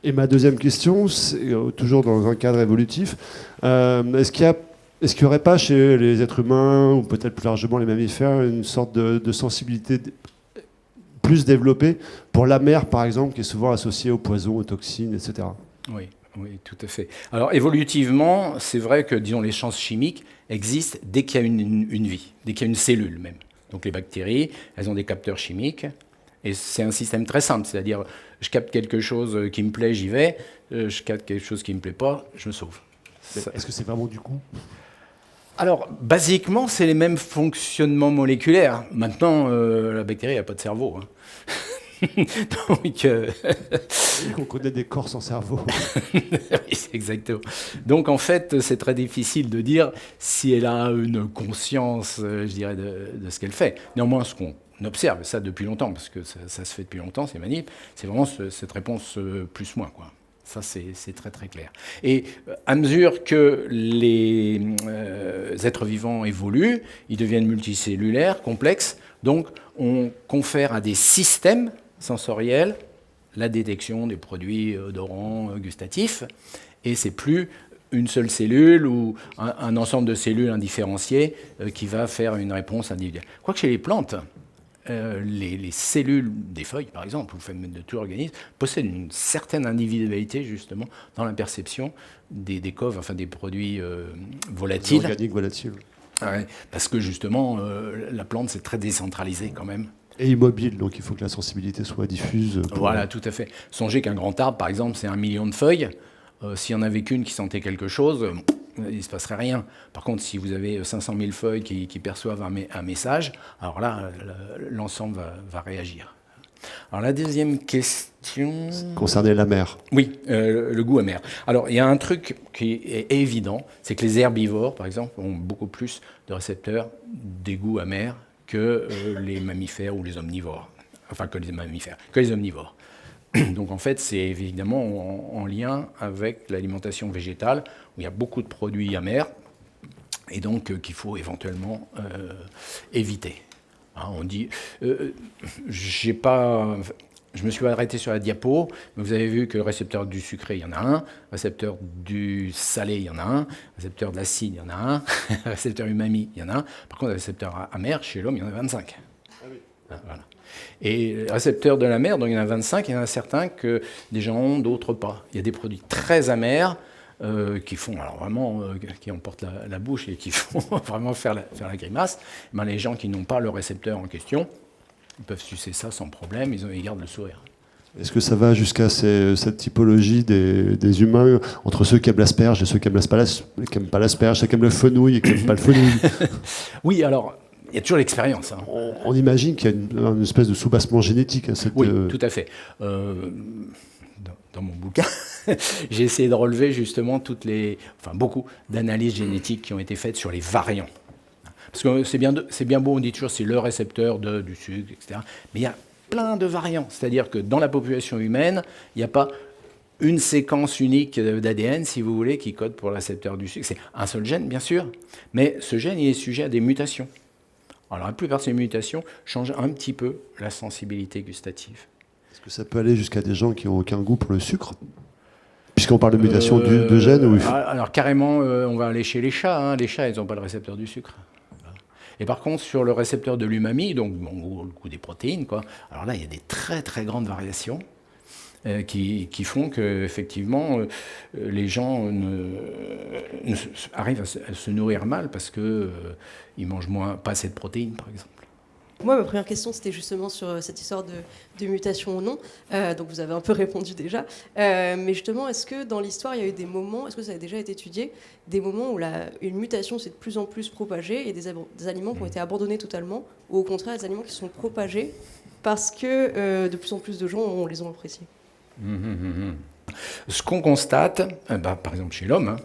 Et ma deuxième question, c'est toujours dans un cadre évolutif, est-ce qu'il n'y aurait pas chez les êtres humains, ou peut-être plus largement les mammifères, une sorte de sensibilité plus développée pour la mer, par exemple, qui est souvent associée aux poisons, aux toxines, etc. Oui, tout à fait. Alors, évolutivement, c'est vrai que, disons, les chances chimiques existent dès qu'il y a une vie, dès qu'il y a une cellule même. Donc, les bactéries, elles ont des capteurs chimiques, et c'est un système très simple, c'est-à-dire, je capte quelque chose qui me plaît, j'y vais, je capte quelque chose qui ne me plaît pas, je me sauve. Est-ce que c'est vraiment du coup ? Alors, basiquement, c'est les mêmes fonctionnements moléculaires. Maintenant, la bactérie n'a pas de cerveau. Hein. Donc, on connaît des corps sans cerveau. Oui, exactement. Donc, en fait, c'est très difficile de dire si elle a une conscience, je dirais, de ce qu'elle fait. Néanmoins, ce qu'on observe, ça depuis longtemps, parce que ça se fait depuis longtemps, ces manips, c'est vraiment cette réponse plus-moins, quoi. Ça, c'est très, très clair. Et à mesure que les êtres vivants évoluent, ils deviennent multicellulaires, complexes. Donc, on confère à des systèmes sensoriels la détection des produits odorants, gustatifs. Et c'est plus une seule cellule ou un ensemble de cellules indifférenciées qui va faire une réponse individuelle. Quoique chez les plantes, les cellules des feuilles, par exemple, ou de tout organisme, possèdent une certaine individualité, justement, dans la perception des coves, enfin des produits volatiles. Des organiques volatiles. Ouais, parce que, justement, la plante, c'est très décentralisé, quand même. Et immobile, donc il faut que la sensibilité soit diffuse. Voilà, tout à fait. Songez qu'un grand arbre, par exemple, c'est 1 million de feuilles. S'il n'y en avait qu'une qui sentait quelque chose, il ne se passerait rien. Par contre, si vous avez 500 000 feuilles qui perçoivent un message, alors là, l'ensemble va réagir. Alors la deuxième question... Concernait la mer. Oui, le goût amer. Alors, il y a un truc qui est évident, c'est que les herbivores, par exemple, ont beaucoup plus de récepteurs des goûts amers que les mammifères ou les omnivores. Enfin, que les mammifères, que les omnivores. Donc en fait, c'est évidemment en lien avec l'alimentation végétale, où il y a beaucoup de produits amers, et donc qu'il faut éventuellement éviter. Hein, on dit, je me suis arrêté sur la diapo, mais vous avez vu que le récepteur du sucré, il y en a un, le récepteur du salé, il y en a un, le récepteur de l'acide, il y en a un, le récepteur umami, il y en a un. Par contre, le récepteur amer, chez l'homme, il y en a 25. Ah oui. Voilà. Et récepteurs de la mer, donc il y en a 25, il y en a certains que des gens ont, d'autres pas. Il y a des produits très amers qui font, alors vraiment, qui emportent la bouche et qui font vraiment faire la grimace. Ben, les gens qui n'ont pas le récepteur en question, ils peuvent sucer ça sans problème, ils gardent le sourire. Est-ce que ça va jusqu'à cette typologie des humains, entre ceux qui aiment l'asperge et ceux qui n'aiment pas l'asperge, ceux qui aiment le fenouil et qui n'aiment pas le fenouil? Oui, alors... Il y a toujours l'expérience. Hein. On imagine qu'il y a une espèce de soubassement génétique. Oui, tout à fait. Dans mon bouquin, j'ai essayé de relever justement beaucoup d'analyses génétiques qui ont été faites sur les variants. Parce que c'est bien beau, on dit toujours c'est le récepteur du sucre, etc. Mais il y a plein de variants. C'est-à-dire que dans la population humaine, il n'y a pas une séquence unique d'ADN, si vous voulez, qui code pour le récepteur du sucre. C'est un seul gène, bien sûr, mais ce gène il est sujet à des mutations. Alors la plupart de ces mutations changent un petit peu la sensibilité gustative. Est-ce que ça peut aller jusqu'à des gens qui n'ont aucun goût pour le sucre? Puisqu'on parle de mutation de gènes ou... Alors carrément, on va aller chez les chats. Hein. Les chats, ils n'ont pas le récepteur du sucre. Et par contre, sur le récepteur de l'umami, donc le goût des protéines, quoi, alors là, il y a des très très grandes variations qui font qu'effectivement, les gens arrivent à se nourrir mal parce qu'ils mangent pas assez de protéines, par exemple. Moi, ma première question, c'était justement sur cette histoire de mutation ou non. Donc, vous avez un peu répondu déjà. Mais justement, est-ce que dans l'histoire, il y a eu des moments, est-ce que ça a déjà été étudié, des moments où une mutation s'est de plus en plus propagée et des aliments qui ont été abandonnés totalement, ou au contraire, des aliments qui sont propagés parce que de plus en plus de gens les ont appréciés? Ce qu'on constate, par exemple chez l'homme, hein,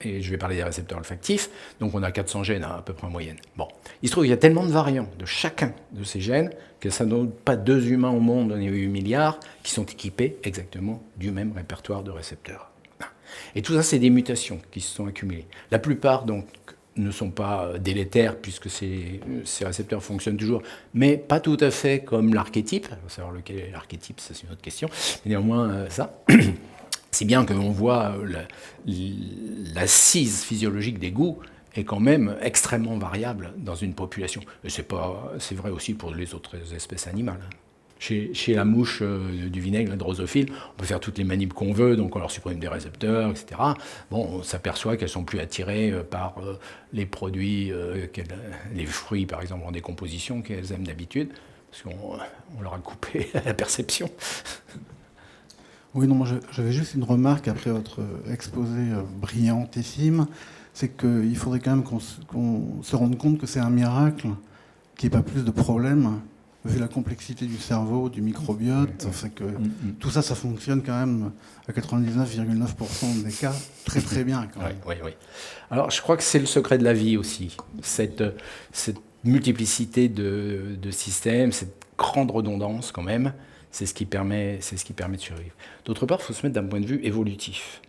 et je vais parler des récepteurs olfactifs, donc on a 400 gènes à peu près en moyenne. Bon, il se trouve qu'il y a tellement de variants de chacun de ces gènes que ça ne donne pas 2 humains au monde, on est 8 milliards, qui sont équipés exactement du même répertoire de récepteurs. Et tout ça, c'est des mutations qui se sont accumulées. La plupart, donc, ne sont pas délétères puisque ces récepteurs fonctionnent toujours, mais pas tout à fait comme l'archétype. Il faut savoir lequel est l'archétype, ça c'est une autre question. Mais néanmoins, ça... Si bien qu'on voit l'assise physiologique des goûts est quand même extrêmement variable dans une population. Et c'est vrai aussi pour les autres espèces animales. Chez la mouche du vinaigre, la drosophile, on peut faire toutes les manips qu'on veut, donc on leur supprime des récepteurs, etc. Bon, on s'aperçoit qu'elles sont plus attirées par les produits, les fruits par exemple en décomposition qu'elles aiment d'habitude, parce qu'on leur a coupé la perception. Oui, non, moi j'avais juste une remarque après votre exposé brillantissime, c'est qu'il faudrait quand même qu'on se rende compte que c'est un miracle qu'il n'y ait pas plus de problèmes, vu la complexité du cerveau, du microbiote, fait que tout ça, ça fonctionne quand même à 99,9% des cas très très bien. Quand même. Oui. Alors je crois que c'est le secret de la vie aussi, cette multiplicité de systèmes, cette grande redondance quand même. C'est ce qui permet de survivre. D'autre part, il faut se mettre d'un point de vue évolutif.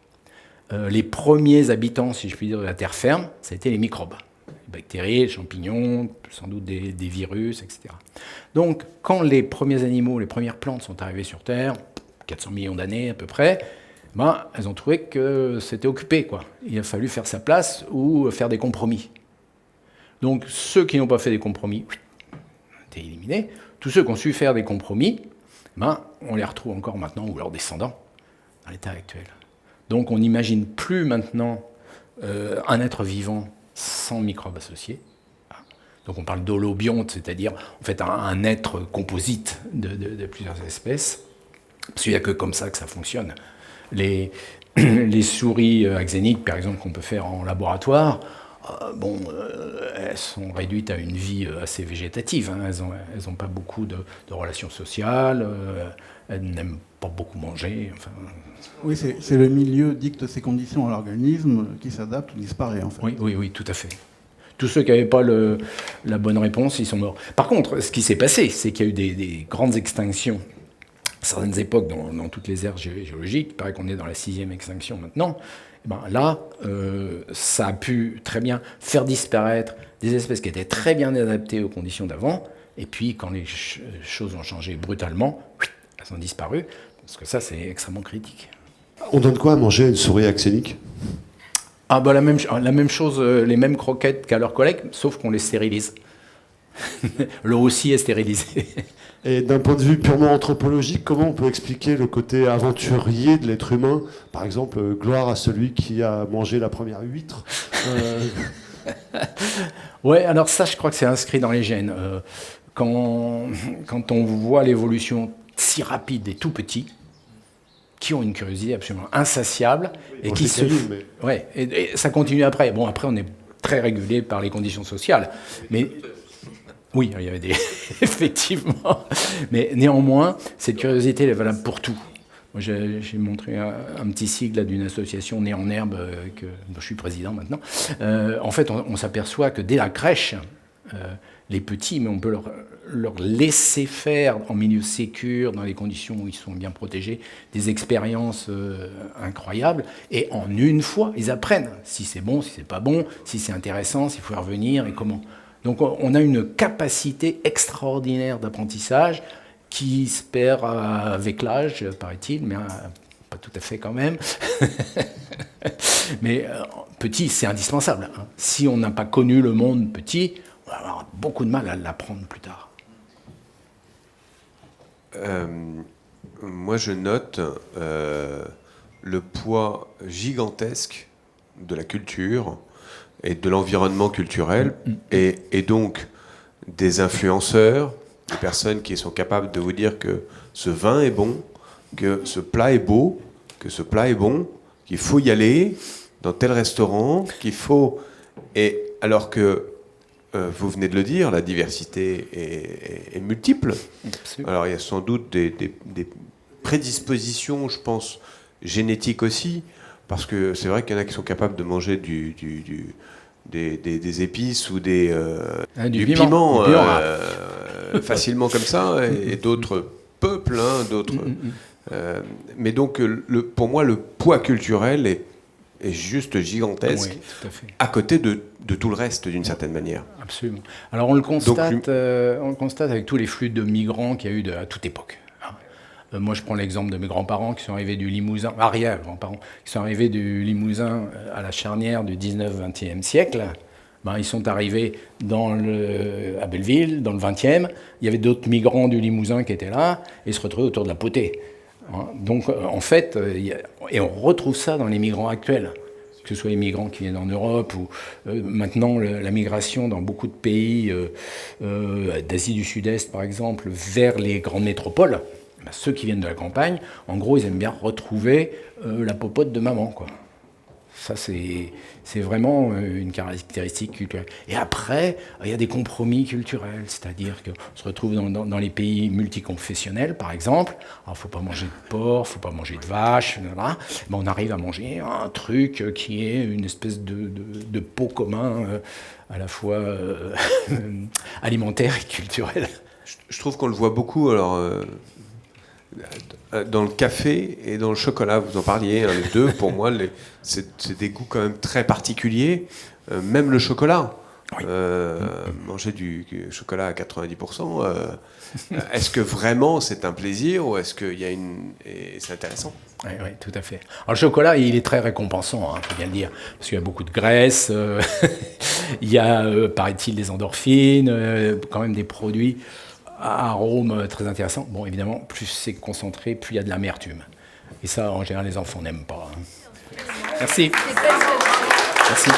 Les premiers habitants, si je puis dire, de la terre ferme, ça a été les microbes. Les bactéries, les champignons, sans doute des virus, etc. Donc, quand les premiers animaux, les premières plantes sont arrivées sur Terre, 400 millions d'années à peu près, elles ont trouvé que c'était occupé, quoi. Il a fallu faire sa place ou faire des compromis. Donc, ceux qui n'ont pas fait des compromis ont été éliminés. Tous ceux qui ont su faire des compromis, on les retrouve encore maintenant, ou leurs descendants, dans l'état actuel. Donc on n'imagine plus maintenant un être vivant sans microbes associés. Donc on parle d'holobionte, c'est-à-dire en fait un être composite de plusieurs espèces, parce qu'il n'y a que comme ça que ça fonctionne. Les souris axéniques, par exemple, qu'on peut faire en laboratoire, elles sont réduites à une vie assez végétative. Hein. Elles n'ont pas beaucoup de relations sociales, elles n'aiment pas beaucoup manger. Enfin... Oui, c'est le milieu dicte ces conditions à l'organisme qui s'adapte ou disparaît, en fait. Oui, tout à fait. Tous ceux qui n'avaient pas la bonne réponse, ils sont morts. Par contre, ce qui s'est passé, c'est qu'il y a eu des grandes extinctions à certaines époques dans toutes les aires géologiques. Il paraît qu'on est dans la 6e extinction maintenant. Là, ça a pu très bien faire disparaître des espèces qui étaient très bien adaptées aux conditions d'avant, et puis quand les choses ont changé brutalement, elles ont disparu, parce que ça, c'est extrêmement critique. On donne quoi à manger à une souris axénique? La même chose, les mêmes croquettes qu'à leurs collègues, sauf qu'on les stérilise. L'eau aussi est stérilisée. Et d'un point de vue purement anthropologique, comment on peut expliquer le côté aventurier de l'être humain? Par exemple, gloire à celui qui a mangé la première huître. Ouais, alors ça, je crois que c'est inscrit dans les gènes. Quand on voit l'évolution si rapide des tout petits, qui ont une curiosité absolument insatiable, et qui se... Ouais, et ça continue après. Bon, après, on est très régulé par les conditions sociales, mais... Oui, il y avait des... effectivement. Mais néanmoins, cette curiosité elle est valable pour tout. Moi, j'ai montré un petit sigle d'une association Née en Herbe, dont je suis président maintenant. En fait, on s'aperçoit que dès la crèche, les petits, mais on peut leur laisser faire en milieu sécure, dans des conditions où ils sont bien protégés, des expériences incroyables. Et en une fois, ils apprennent si c'est bon, si c'est pas bon, si c'est intéressant, s'il faut y revenir et comment. Donc on a une capacité extraordinaire d'apprentissage qui se perd avec l'âge, paraît-il, mais pas tout à fait quand même. Mais petit, c'est indispensable. Hein. Si on n'a pas connu le monde petit, on va avoir beaucoup de mal à l'apprendre plus tard. Moi, je note le poids gigantesque de la culture et de l'environnement culturel, et donc des influenceurs, des personnes qui sont capables de vous dire que ce vin est bon, que ce plat est beau, que ce plat est bon, qu'il faut y aller dans tel restaurant, qu'il faut... Et alors que, vous venez de le dire, la diversité est multiple. Absolument. Alors il y a sans doute des prédispositions, je pense, génétiques aussi, parce que c'est vrai qu'il y en a qui sont capables de manger des épices ou du piment facilement comme ça, et d'autres peuples, hein, d'autres... mais donc, pour moi, le poids culturel est juste gigantesque, oui, tout à fait. À côté de tout le reste, d'une certaine manière. Absolument. Alors, on le constate avec tous les flux de migrants qu'il y a eu à toute époque. Moi, je prends l'exemple de mes grands-parents qui sont arrivés du Limousin, arrière-grands-parents, qui sont arrivés du Limousin à la charnière du 19-20e siècle. Ils sont arrivés à Belleville, dans le 20e. Il y avait d'autres migrants du Limousin qui étaient là et se retrouvaient autour de la potée. Donc, en fait, et on retrouve ça dans les migrants actuels, que ce soit les migrants qui viennent en Europe ou maintenant la migration dans beaucoup de pays d'Asie du Sud-Est, par exemple, vers les grandes métropoles. Ceux qui viennent de la campagne, en gros, ils aiment bien retrouver la popote de maman, quoi. Ça, c'est vraiment une caractéristique culturelle. Et après, il y a des compromis culturels, c'est-à-dire qu'on se retrouve dans les pays multiconfessionnels, par exemple. Alors, il ne faut pas manger de porc, il ne faut pas manger de vache, voilà. Mais on arrive à manger un truc qui est une espèce de pot commun, à la fois alimentaire et culturel. Je trouve qu'on le voit beaucoup, alors... dans le café et dans le chocolat, vous en parliez, hein, les deux, pour moi, c'est des goûts quand même très particuliers. Même le chocolat, oui. Manger du chocolat à 90%, est-ce que vraiment c'est un plaisir ou est-ce qu'il y a c'est intéressant? Oui, tout à fait. Alors le chocolat, il est très récompensant, il faut bien le dire, parce qu'il y a beaucoup de graisse, il y a, paraît-il, des endorphines, quand même des produits à arôme très intéressant. Bon, évidemment, plus c'est concentré, plus il y a de l'amertume. Et ça, en général, les enfants n'aiment pas. Merci. Merci.